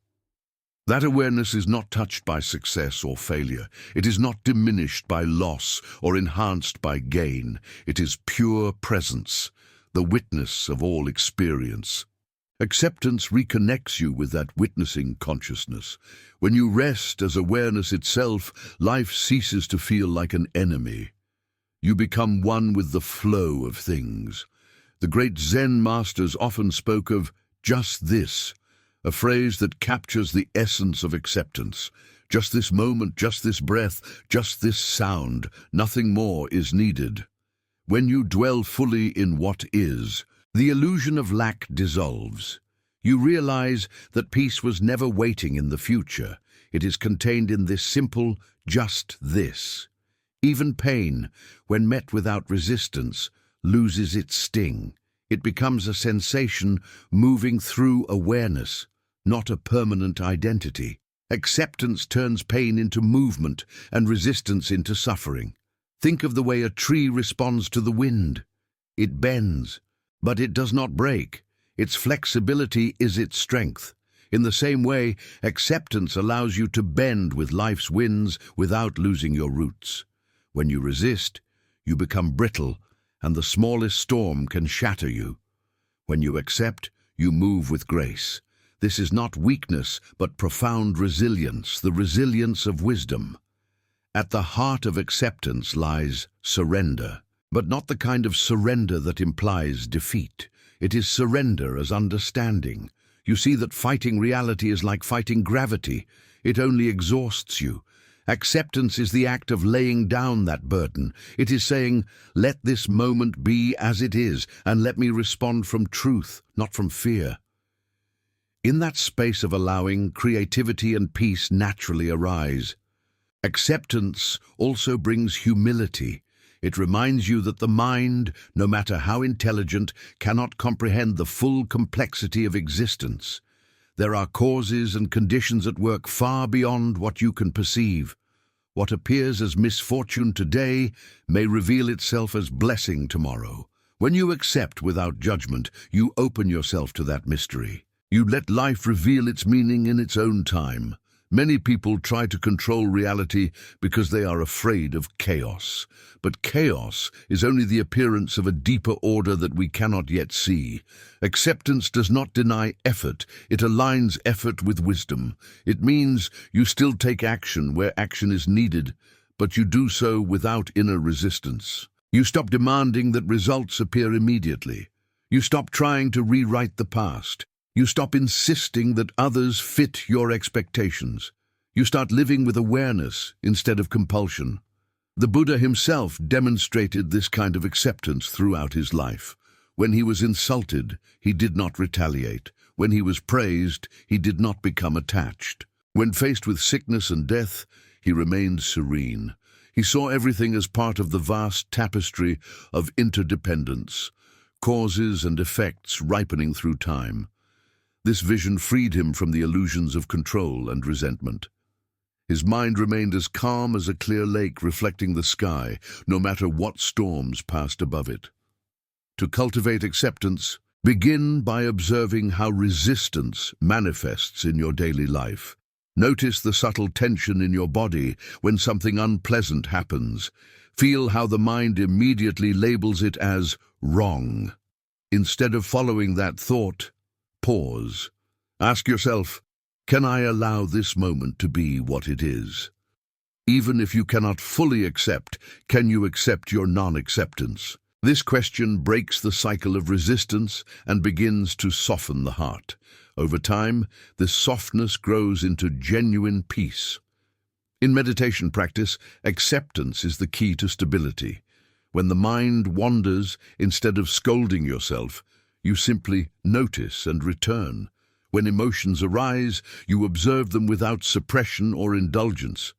That awareness is not touched by success or failure. It is not diminished by loss or enhanced by gain. It is pure presence, the witness of all experience. Acceptance reconnects you with that witnessing consciousness. When you rest as awareness itself, life ceases to feel like an enemy. You become one with the flow of things. The great Zen masters often spoke of just this, a phrase that captures the essence of acceptance. Just this moment, just this breath, just this sound, nothing more is needed. When you dwell fully in what is, the illusion of lack dissolves. You realize that peace was never waiting in the future. It is contained in this simple, just this. Even pain, when met without resistance, loses its sting. It becomes a sensation moving through awareness, not a permanent identity. Acceptance turns pain into movement and resistance into suffering. Think of the way a tree responds to the wind. It bends, but it does not break. Its flexibility is its strength. In the same way, acceptance allows you to bend with life's winds without losing your roots. When you resist, you become brittle, and the smallest storm can shatter you. When you accept, you move with grace. This is not weakness, but profound resilience, the resilience of wisdom. At the heart of acceptance lies surrender, but not the kind of surrender that implies defeat. It is surrender as understanding. You see that fighting reality is like fighting gravity. It only exhausts you. Acceptance is the act of laying down that burden. It is saying, let this moment be as it is, and let me respond from truth, not from fear. In that space of allowing, creativity and peace naturally arise. Acceptance also brings humility. It reminds you that the mind, no matter how intelligent, cannot comprehend the full complexity of existence. There are causes and conditions at work far beyond what you can perceive. What appears as misfortune today may reveal itself as blessing tomorrow. When you accept without judgment, you open yourself to that mystery. You let life reveal its meaning in its own time. Many people try to control reality because they are afraid of chaos. But chaos is only the appearance of a deeper order that we cannot yet see. Acceptance does not deny effort. It aligns effort with wisdom. It means you still take action where action is needed, but you do so without inner resistance. You stop demanding that results appear immediately. You stop trying to rewrite the past. You stop insisting that others fit your expectations. You start living with awareness instead of compulsion. The Buddha himself demonstrated this kind of acceptance throughout his life. When he was insulted, he did not retaliate. When he was praised, he did not become attached. When faced with sickness and death, he remained serene. He saw everything as part of the vast tapestry of interdependence, causes and effects ripening through time. This vision freed him from the illusions of control and resentment. His mind remained as calm as a clear lake reflecting the sky, no matter what storms passed above it. To cultivate acceptance, Begin by observing how resistance manifests in your daily life. Notice the subtle tension in your body when something unpleasant happens. Feel how the mind immediately labels it as wrong. Instead of following that thought, pause. Ask yourself, can I allow this moment to be what it is? Even if you cannot fully accept, can you accept your non-acceptance? This question breaks the cycle of resistance and begins to soften the heart. Over time, this softness grows into genuine peace. In meditation practice, acceptance is the key to stability. When the mind wanders, instead of scolding yourself, you simply notice and return. When emotions arise, you observe them without suppression or indulgence.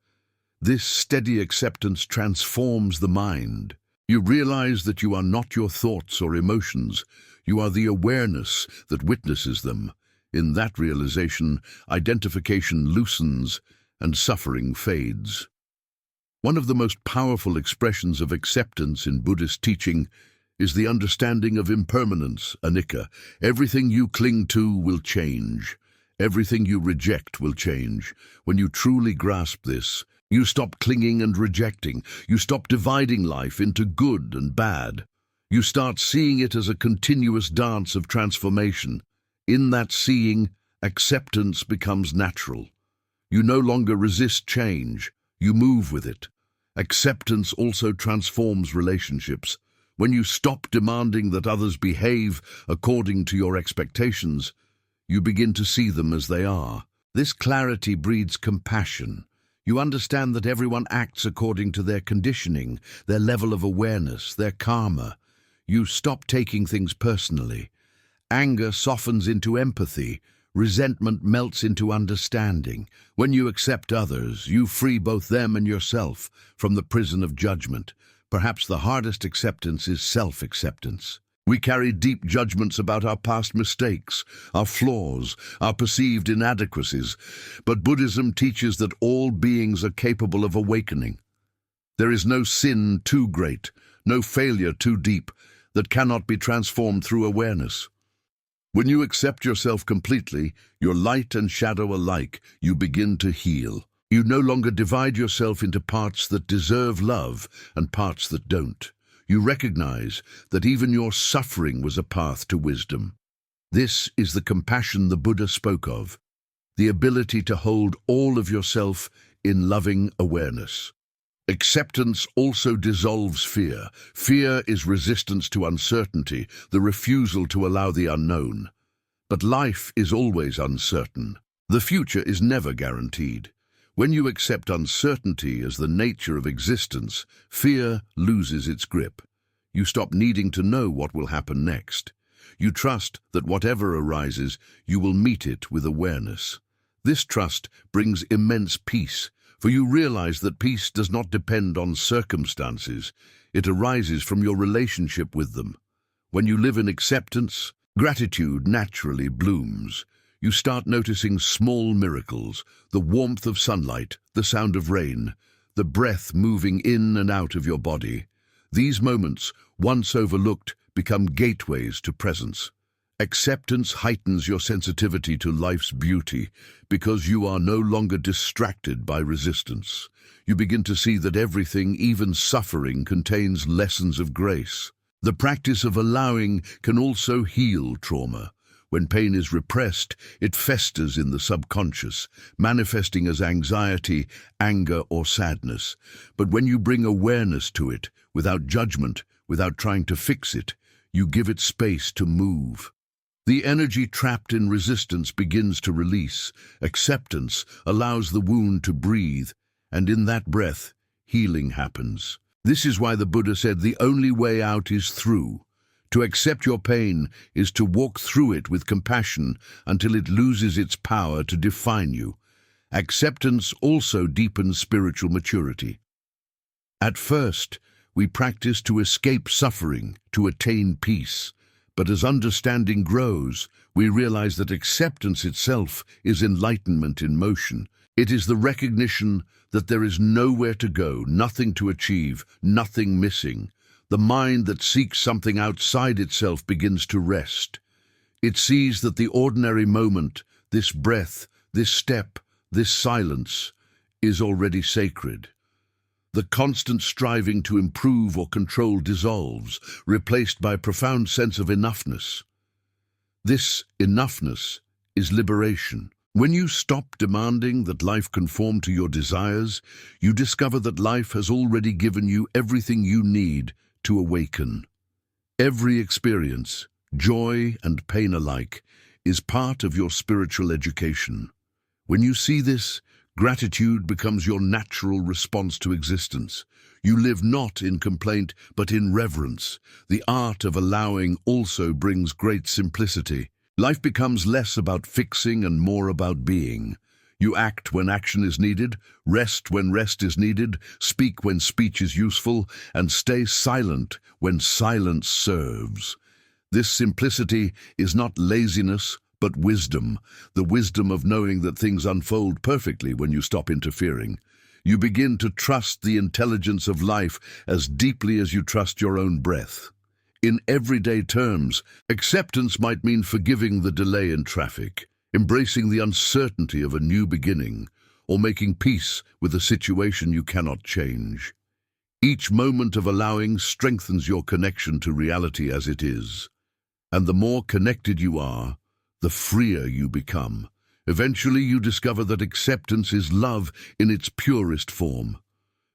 This steady acceptance transforms the mind. You realize that you are not your thoughts or emotions. You are the awareness that witnesses them. In that realization, identification loosens and suffering fades. One of the most powerful expressions of acceptance in Buddhist teaching is the understanding of impermanence, anicca. Everything you cling to will change. Everything you reject will change. When you truly grasp this, you stop clinging and rejecting. You stop dividing life into good and bad. You start seeing it as a continuous dance of transformation. In that seeing, acceptance becomes natural. You no longer resist change. You move with it. Acceptance also transforms relationships. When you stop demanding that others behave according to your expectations, you begin to see them as they are. This clarity breeds compassion. You understand that everyone acts according to their conditioning, their level of awareness, their karma. You stop taking things personally. Anger softens into empathy. Resentment melts into understanding. When you accept others, you free both them and yourself from the prison of judgment. Perhaps the hardest acceptance is self-acceptance. We carry deep judgments about our past mistakes, our flaws, our perceived inadequacies, but Buddhism teaches that all beings are capable of awakening. There is no sin too great, no failure too deep, that cannot be transformed through awareness. When you accept yourself completely, your light and shadow alike, you begin to heal. You no longer divide yourself into parts that deserve love and parts that don't. You recognize that even your suffering was a path to wisdom. This is the compassion the Buddha spoke of, the ability to hold all of yourself in loving awareness. Acceptance also dissolves fear. Fear is resistance to uncertainty, the refusal to allow the unknown. But life is always uncertain. The future is never guaranteed. When you accept uncertainty as the nature of existence, fear loses its grip. You stop needing to know what will happen next. You trust that whatever arises, you will meet it with awareness. This trust brings immense peace, for you realize that peace does not depend on circumstances. It arises from your relationship with them. When you live in acceptance, gratitude naturally blooms. You start noticing small miracles, the warmth of sunlight, the sound of rain, the breath moving in and out of your body. These moments, once overlooked, become gateways to presence. Acceptance heightens your sensitivity to life's beauty because you are no longer distracted by resistance. You begin to see that everything, even suffering, contains lessons of grace. The practice of allowing can also heal trauma. When pain is repressed, it festers in the subconscious, manifesting as anxiety, anger, or sadness. But when you bring awareness to it, without judgment, without trying to fix it, you give it space to move. The energy trapped in resistance begins to release. Acceptance allows the wound to breathe, and in that breath, healing happens. This is why the Buddha said the only way out is through. To accept your pain is to walk through it with compassion until it loses its power to define you. Acceptance also deepens spiritual maturity. At first, we practice to escape suffering, to attain peace. But as understanding grows, we realize that acceptance itself is enlightenment in motion. It is the recognition that there is nowhere to go, nothing to achieve, nothing missing. The mind that seeks something outside itself begins to rest. It sees that the ordinary moment, this breath, this step, this silence, is already sacred. The constant striving to improve or control dissolves, replaced by a profound sense of enoughness. This enoughness is liberation. When you stop demanding that life conform to your desires, you discover that life has already given you everything you need to awaken. Every experience, joy and pain alike, is part of your spiritual education. When you see this, gratitude becomes your natural response to existence. You live not in complaint, but in reverence. The art of allowing also brings great simplicity. Life becomes less about fixing and more about being. You act when action is needed, rest when rest is needed, speak when speech is useful, and stay silent when silence serves. This simplicity is not laziness, but wisdom, the wisdom of knowing that things unfold perfectly when you stop interfering. You begin to trust the intelligence of life as deeply as you trust your own breath. In everyday terms, acceptance might mean forgiving the delay in traffic, embracing the uncertainty of a new beginning, or making peace with a situation you cannot change. Each moment of allowing strengthens your connection to reality as it is. And the more connected you are, the freer you become. Eventually you discover that acceptance is love in its purest form.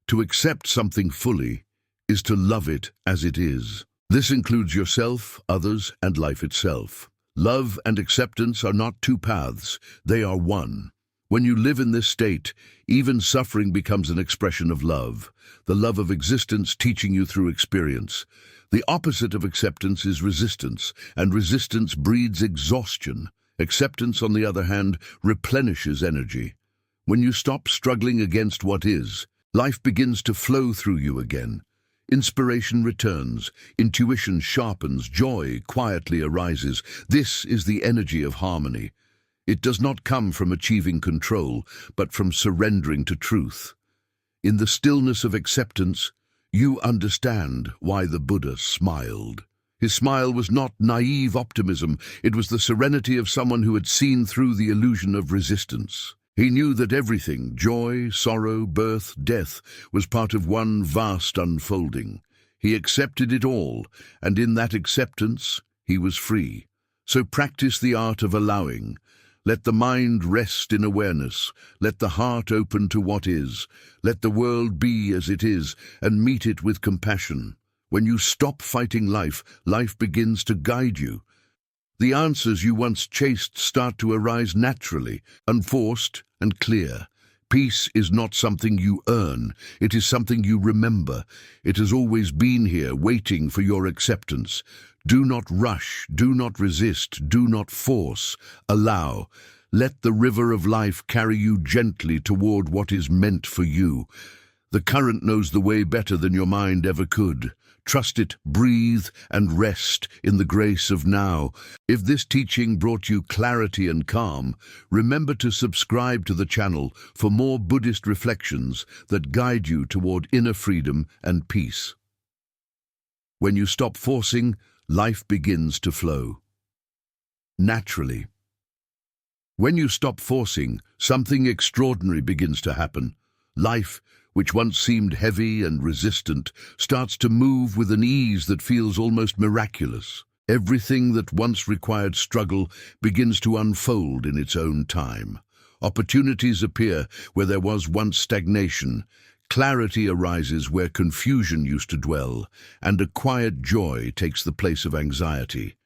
To accept something fully is to love it as it is. This includes yourself, others, and life itself. Love and acceptance are not two paths, they are one. When you live in this state, even suffering becomes an expression of love, the love of existence teaching you through experience. The opposite of acceptance is resistance, and resistance breeds exhaustion. Acceptance, on the other hand, replenishes energy. When you stop struggling against what is, life begins to flow through you again. Inspiration returns, intuition sharpens, joy quietly arises. This is the energy of harmony. It does not come from achieving control, but from surrendering to truth. In the stillness of acceptance, you understand why the Buddha smiled. His smile was not naive optimism, it was the serenity of someone who had seen through the illusion of resistance. He knew that everything, joy, sorrow, birth, death, was part of one vast unfolding. He accepted it all, and in that acceptance, he was free. So practice the art of allowing. Let the mind rest in awareness. Let the heart open to what is. Let the world be as it is, and meet it with compassion. When you stop fighting life, life begins to guide you. The answers you once chased start to arise naturally, unforced and clear. Peace is not something you earn, it is something you remember. It has always been here, waiting for your acceptance. Do not rush, do not resist, do not force. Allow. Let the river of life carry you gently toward what is meant for you. The current knows the way better than your mind ever could. Trust it, breathe, and rest in the grace of now. If this teaching brought you clarity and calm, remember to subscribe to the channel for more Buddhist reflections that guide you toward inner freedom and peace. When you stop forcing, life begins to flow naturally. When you stop forcing, something extraordinary begins to happen. Life, which once seemed heavy and resistant, starts to move with an ease that feels almost miraculous. Everything that once required struggle begins to unfold in its own time. Opportunities appear where there was once stagnation. Clarity arises where confusion used to dwell, and a quiet joy takes the place of anxiety.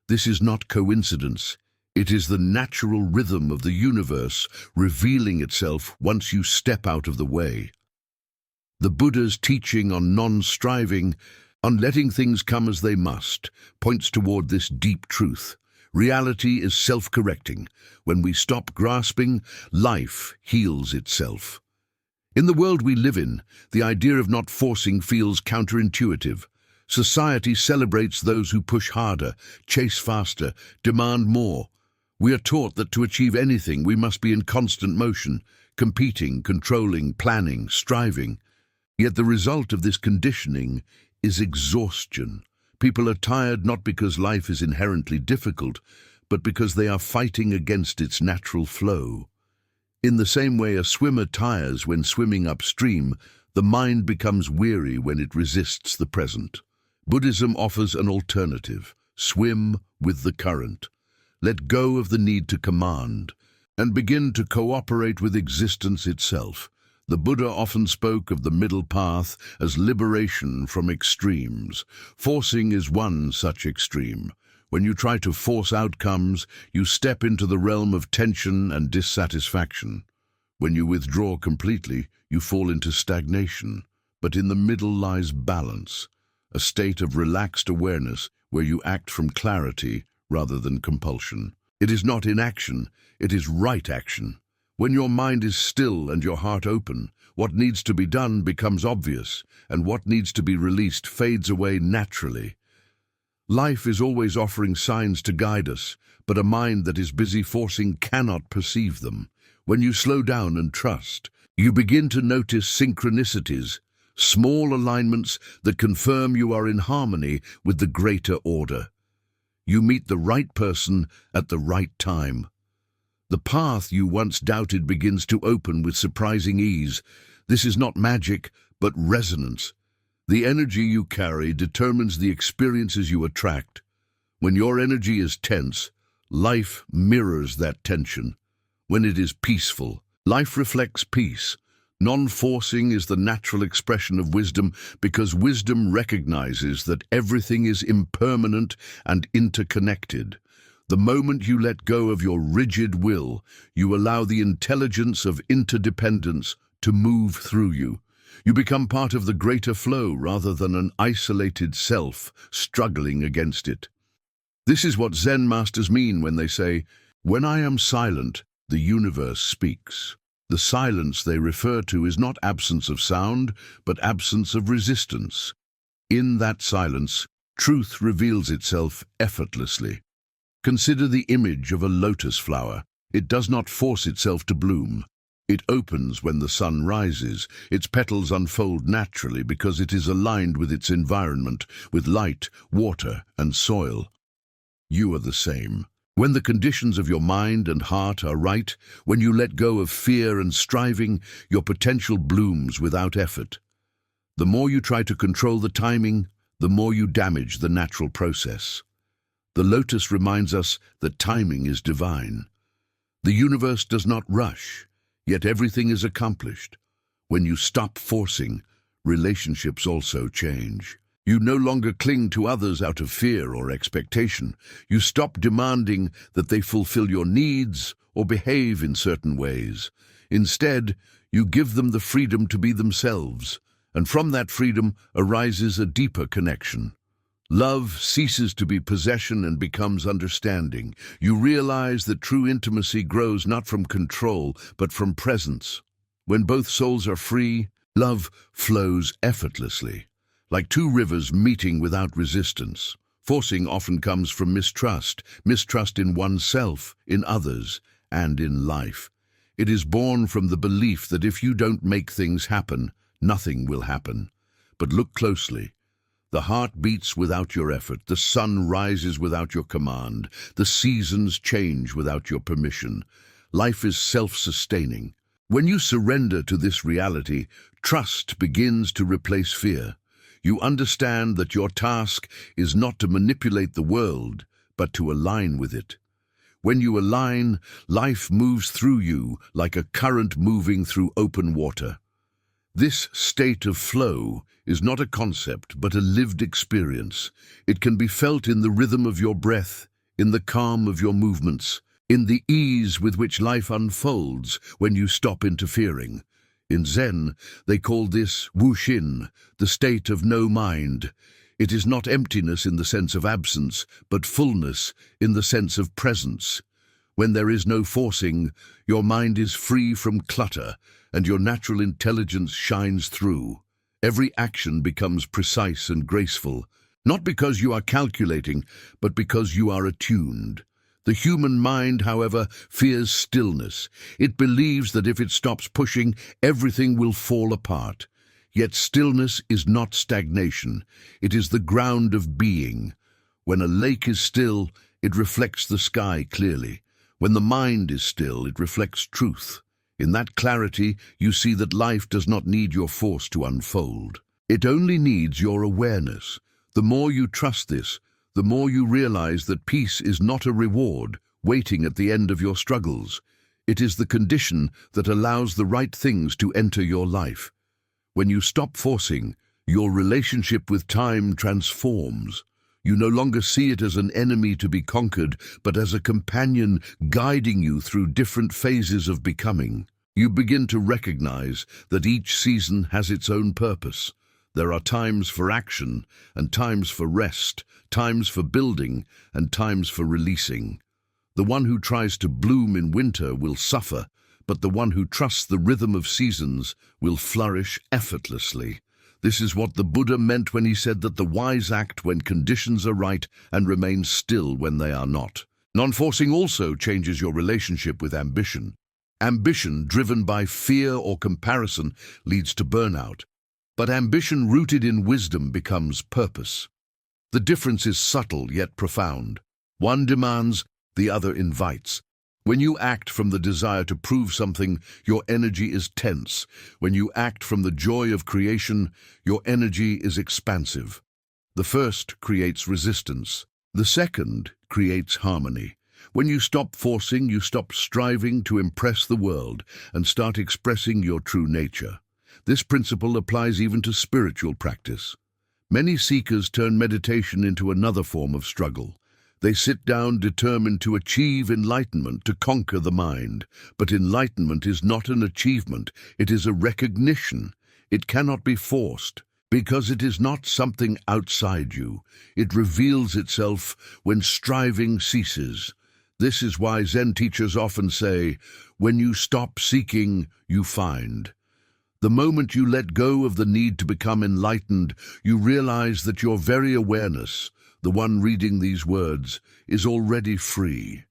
This is not coincidence. It is the natural rhythm of the universe revealing itself once you step out of the way. The Buddha's teaching on non-striving, on letting things come as they must, points toward this deep truth. Reality is self-correcting. When we stop grasping, life heals itself. In the world we live in, the idea of not forcing feels counterintuitive. Society celebrates those who push harder, chase faster, demand more. We are taught that to achieve anything we must be in constant motion, competing, controlling, planning, striving. Yet the result of this conditioning is exhaustion. People are tired not because life is inherently difficult, but because they are fighting against its natural flow. In the same way a swimmer tires when swimming upstream, the mind becomes weary when it resists the present. Buddhism offers an alternative. Swim with the current. Let go of the need to command, and begin to cooperate with existence itself. The Buddha often spoke of the middle path as liberation from extremes. Forcing is one such extreme. When you try to force outcomes, you step into the realm of tension and dissatisfaction. When you withdraw completely, you fall into stagnation. But in the middle lies balance, a state of relaxed awareness where you act from clarity rather than compulsion. It is not inaction, it is right action. When your mind is still and your heart open, what needs to be done becomes obvious, and what needs to be released fades away naturally. Life is always offering signs to guide us, but a mind that is busy forcing cannot perceive them. When you slow down and trust, you begin to notice synchronicities, small alignments that confirm you are in harmony with the greater order. You meet the right person at the right time. The path you once doubted begins to open with surprising ease. This is not magic, but resonance. The energy you carry determines the experiences you attract. When your energy is tense, life mirrors that tension. When it is peaceful, life reflects peace. Non-forcing is the natural expression of wisdom because wisdom recognizes that everything is impermanent and interconnected. The moment you let go of your rigid will, you allow the intelligence of interdependence to move through you. You become part of the greater flow rather than an isolated self struggling against it. This is what Zen masters mean when they say, "When I am silent, the universe speaks." The silence they refer to is not absence of sound, but absence of resistance. In that silence, truth reveals itself effortlessly. Consider the image of a lotus flower. It does not force itself to bloom. It opens when the sun rises. Its petals unfold naturally because it is aligned with its environment, with light, water, and soil. You are the same. When the conditions of your mind and heart are right, when you let go of fear and striving, your potential blooms without effort. The more you try to control the timing, the more you damage the natural process. The lotus reminds us that timing is divine. The universe does not rush, yet everything is accomplished. When you stop forcing, relationships also change. You no longer cling to others out of fear or expectation. You stop demanding that they fulfill your needs or behave in certain ways. Instead, you give them the freedom to be themselves, and from that freedom arises a deeper connection. Love ceases to be possession and becomes understanding. You realize that true intimacy grows not from control, but from presence. When both souls are free, love flows effortlessly. Like two rivers meeting without resistance. Forcing often comes from mistrust in oneself, in others, and in life. It is born from the belief that if you don't make things happen, nothing will happen. But look closely. The heart beats without your effort, the sun rises without your command, the seasons change without your permission. Life is self-sustaining. When you surrender to this reality, trust begins to replace fear. You understand that your task is not to manipulate the world, but to align with it. When you align, life moves through you like a current moving through open water. This state of flow is not a concept, but a lived experience. It can be felt in the rhythm of your breath, in the calm of your movements, in the ease with which life unfolds when you stop interfering. In Zen, they call this Wu-Shin, the state of no mind. It is not emptiness in the sense of absence, but fullness in the sense of presence. When there is no forcing, your mind is free from clutter, and your natural intelligence shines through. Every action becomes precise and graceful, not because you are calculating, but because you are attuned. The human mind, however, fears stillness. It believes that if it stops pushing, everything will fall apart. Yet stillness is not stagnation. It is the ground of being. When a lake is still, it reflects the sky clearly. When the mind is still, it reflects truth. In that clarity, you see that life does not need your force to unfold. It only needs your awareness. The more you trust this, the more you realize that peace is not a reward waiting at the end of your struggles. It is the condition that allows the right things to enter your life. When you stop forcing, your relationship with time transforms. You no longer see it as an enemy to be conquered, but as a companion guiding you through different phases of becoming. You begin to recognize that each season has its own purpose. There are times for action and times for rest, times for building and times for releasing. The one who tries to bloom in winter will suffer, but the one who trusts the rhythm of seasons will flourish effortlessly. This is what the Buddha meant when he said that the wise act when conditions are right and remain still when they are not. Non-forcing also changes your relationship with ambition. Ambition driven by fear or comparison leads to burnout, but ambition rooted in wisdom becomes purpose. The difference is subtle yet profound. One demands, the other invites. When you act from the desire to prove something, your energy is tense. When you act from the joy of creation, your energy is expansive. The first creates resistance. The second creates harmony. When you stop forcing, you stop striving to impress the world and start expressing your true nature. This principle applies even to spiritual practice. Many seekers turn meditation into another form of struggle. They sit down determined to achieve enlightenment, to conquer the mind. But enlightenment is not an achievement, it is a recognition. It cannot be forced, because it is not something outside you. It reveals itself when striving ceases. This is why Zen teachers often say, when you stop seeking, you find. The moment you let go of the need to become enlightened, you realize that your very awareness, the one reading these words, is already free.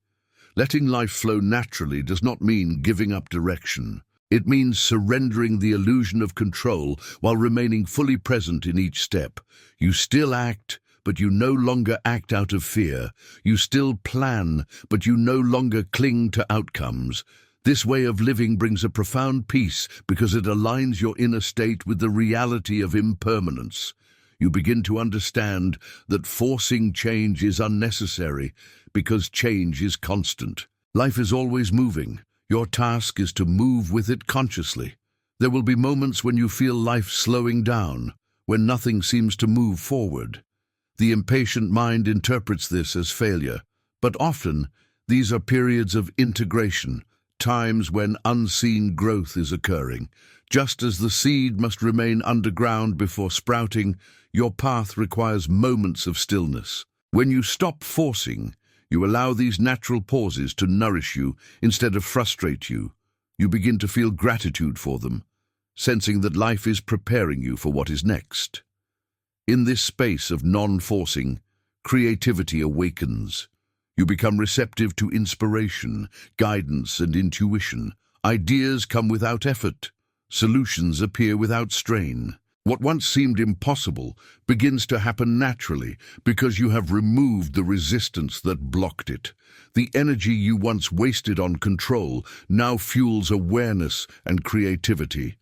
Letting life flow naturally does not mean giving up direction. It means surrendering the illusion of control while remaining fully present in each step. You still act, but you no longer act out of fear. You still plan, but you no longer cling to outcomes. This way of living brings a profound peace because it aligns your inner state with the reality of impermanence. You begin to understand that forcing change is unnecessary because change is constant. Life is always moving. Your task is to move with it consciously. There will be moments when you feel life slowing down, when nothing seems to move forward. The impatient mind interprets this as failure, but often these are periods of integration, times when unseen growth is occurring. Just as the seed must remain underground before sprouting, your path requires moments of stillness. When you stop forcing, you allow these natural pauses to nourish you instead of frustrate you. You begin to feel gratitude for them, sensing that life is preparing you for what is next. In this space of non-forcing, creativity awakens. You become receptive to inspiration, guidance, and intuition. Ideas come without effort. Solutions appear without strain. What once seemed impossible begins to happen naturally because you have removed the resistance that blocked it. The energy you once wasted on control now fuels awareness and creativity.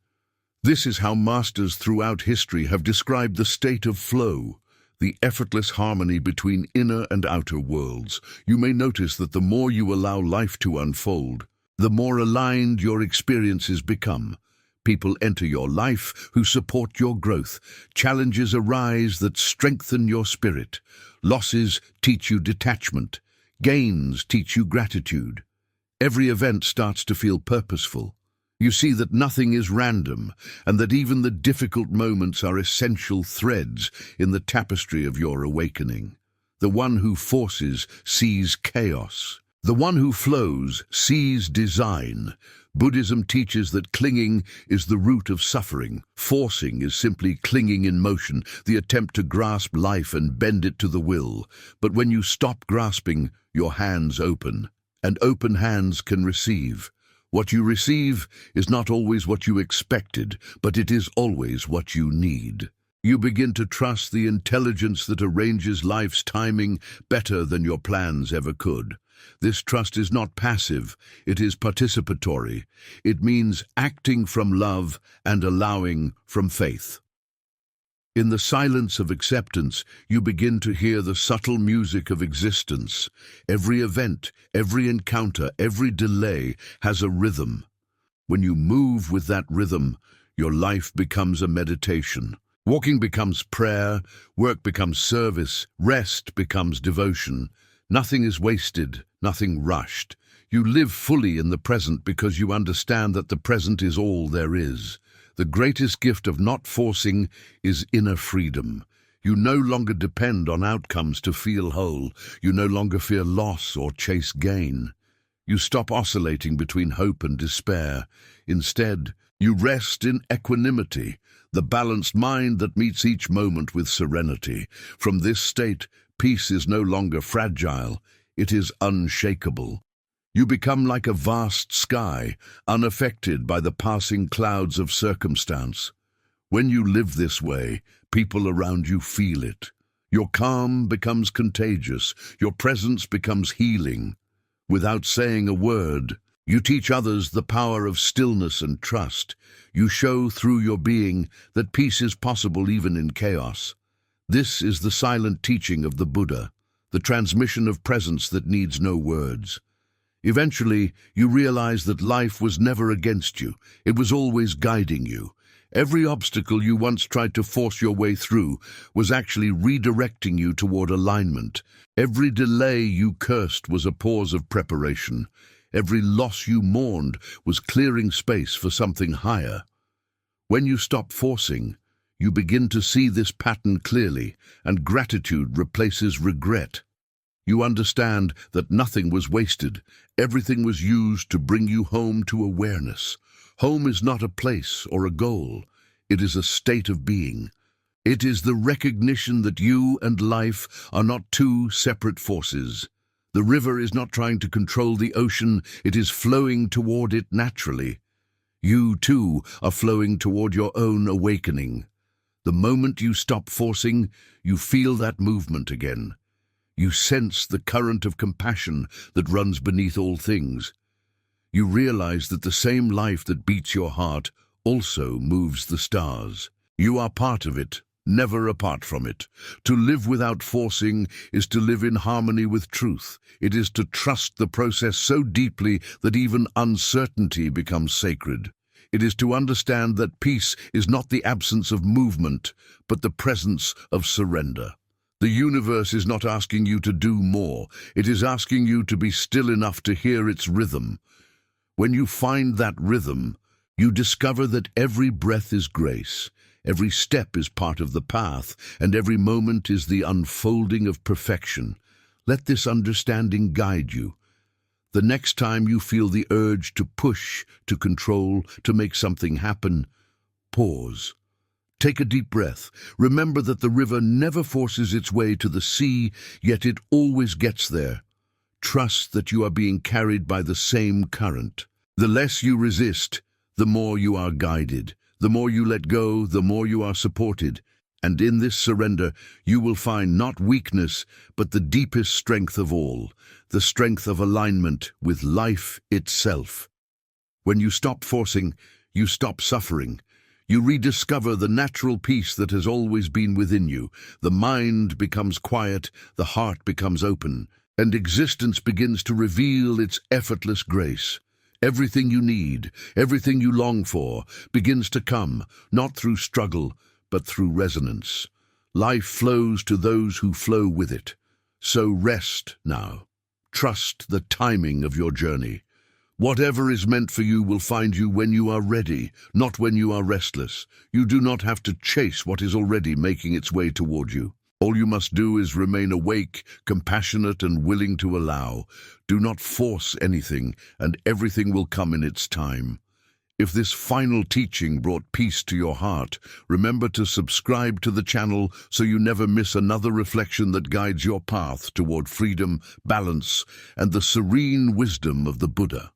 This is how masters throughout history have described the state of flow, the effortless harmony between inner and outer worlds. You may notice that the more you allow life to unfold, the more aligned your experiences become. People enter your life who support your growth. Challenges arise that strengthen your spirit. Losses teach you detachment. Gains teach you gratitude. Every event starts to feel purposeful. You see that nothing is random, and that even the difficult moments are essential threads in the tapestry of your awakening. The one who forces sees chaos. The one who flows sees design. Buddhism teaches that clinging is the root of suffering. Forcing is simply clinging in motion, the attempt to grasp life and bend it to the will. But when you stop grasping, your hands open, and open hands can receive. What you receive is not always what you expected, but it is always what you need. You begin to trust the intelligence that arranges life's timing better than your plans ever could. This trust is not passive, it is participatory. It means acting from love and allowing from faith. In the silence of acceptance, you begin to hear the subtle music of existence. Every event, every encounter, every delay has a rhythm. When you move with that rhythm, your life becomes a meditation. Walking becomes prayer, work becomes service, rest becomes devotion. Nothing is wasted, nothing rushed. You live fully in the present because you understand that the present is all there is. The greatest gift of not forcing is inner freedom. You no longer depend on outcomes to feel whole. You no longer fear loss or chase gain. You stop oscillating between hope and despair. Instead, you rest in equanimity, the balanced mind that meets each moment with serenity. From this state, peace is no longer fragile, it is unshakable. You become like a vast sky, unaffected by the passing clouds of circumstance. When you live this way, people around you feel it. Your calm becomes contagious, your presence becomes healing. Without saying a word, you teach others the power of stillness and trust. You show through your being that peace is possible even in chaos. This is the silent teaching of the Buddha, the transmission of presence that needs no words. Eventually, you realize that life was never against you. It was always guiding you. Every obstacle you once tried to force your way through was actually redirecting you toward alignment. Every delay you cursed was a pause of preparation. Every loss you mourned was clearing space for something higher. When you stop forcing, you begin to see this pattern clearly, and gratitude replaces regret. You understand that nothing was wasted. Everything was used to bring you home to awareness. Home is not a place or a goal. It is a state of being. It is the recognition that you and life are not two separate forces. The river is not trying to control the ocean, it is flowing toward it naturally. You, too, are flowing toward your own awakening. The moment you stop forcing, you feel that movement again. You sense the current of compassion that runs beneath all things. You realize that the same life that beats your heart also moves the stars. You are part of it, never apart from it. To live without forcing is to live in harmony with truth. It is to trust the process so deeply that even uncertainty becomes sacred. It is to understand that peace is not the absence of movement, but the presence of surrender. The universe is not asking you to do more. It is asking you to be still enough to hear its rhythm. When you find that rhythm, you discover that every breath is grace, every step is part of the path, and every moment is the unfolding of perfection. Let this understanding guide you. The next time you feel the urge to push, to control, to make something happen, pause. Take a deep breath. Remember that the river never forces its way to the sea, yet it always gets there. Trust that you are being carried by the same current. The less you resist, the more you are guided. The more you let go, the more you are supported. And in this surrender, you will find not weakness, but the deepest strength of all, the strength of alignment with life itself. When you stop forcing, you stop suffering. You rediscover the natural peace that has always been within you. The mind becomes quiet, the heart becomes open, and existence begins to reveal its effortless grace. Everything you need, everything you long for, begins to come, not through struggle, but through resonance. Life flows to those who flow with it. So rest now. Trust the timing of your journey. Whatever is meant for you will find you when you are ready, not when you are restless. You do not have to chase what is already making its way toward you. All you must do is remain awake, compassionate, and willing to allow. Do not force anything, and everything will come in its time. If this final teaching brought peace to your heart, remember to subscribe to the channel so you never miss another reflection that guides your path toward freedom, balance, and the serene wisdom of the Buddha.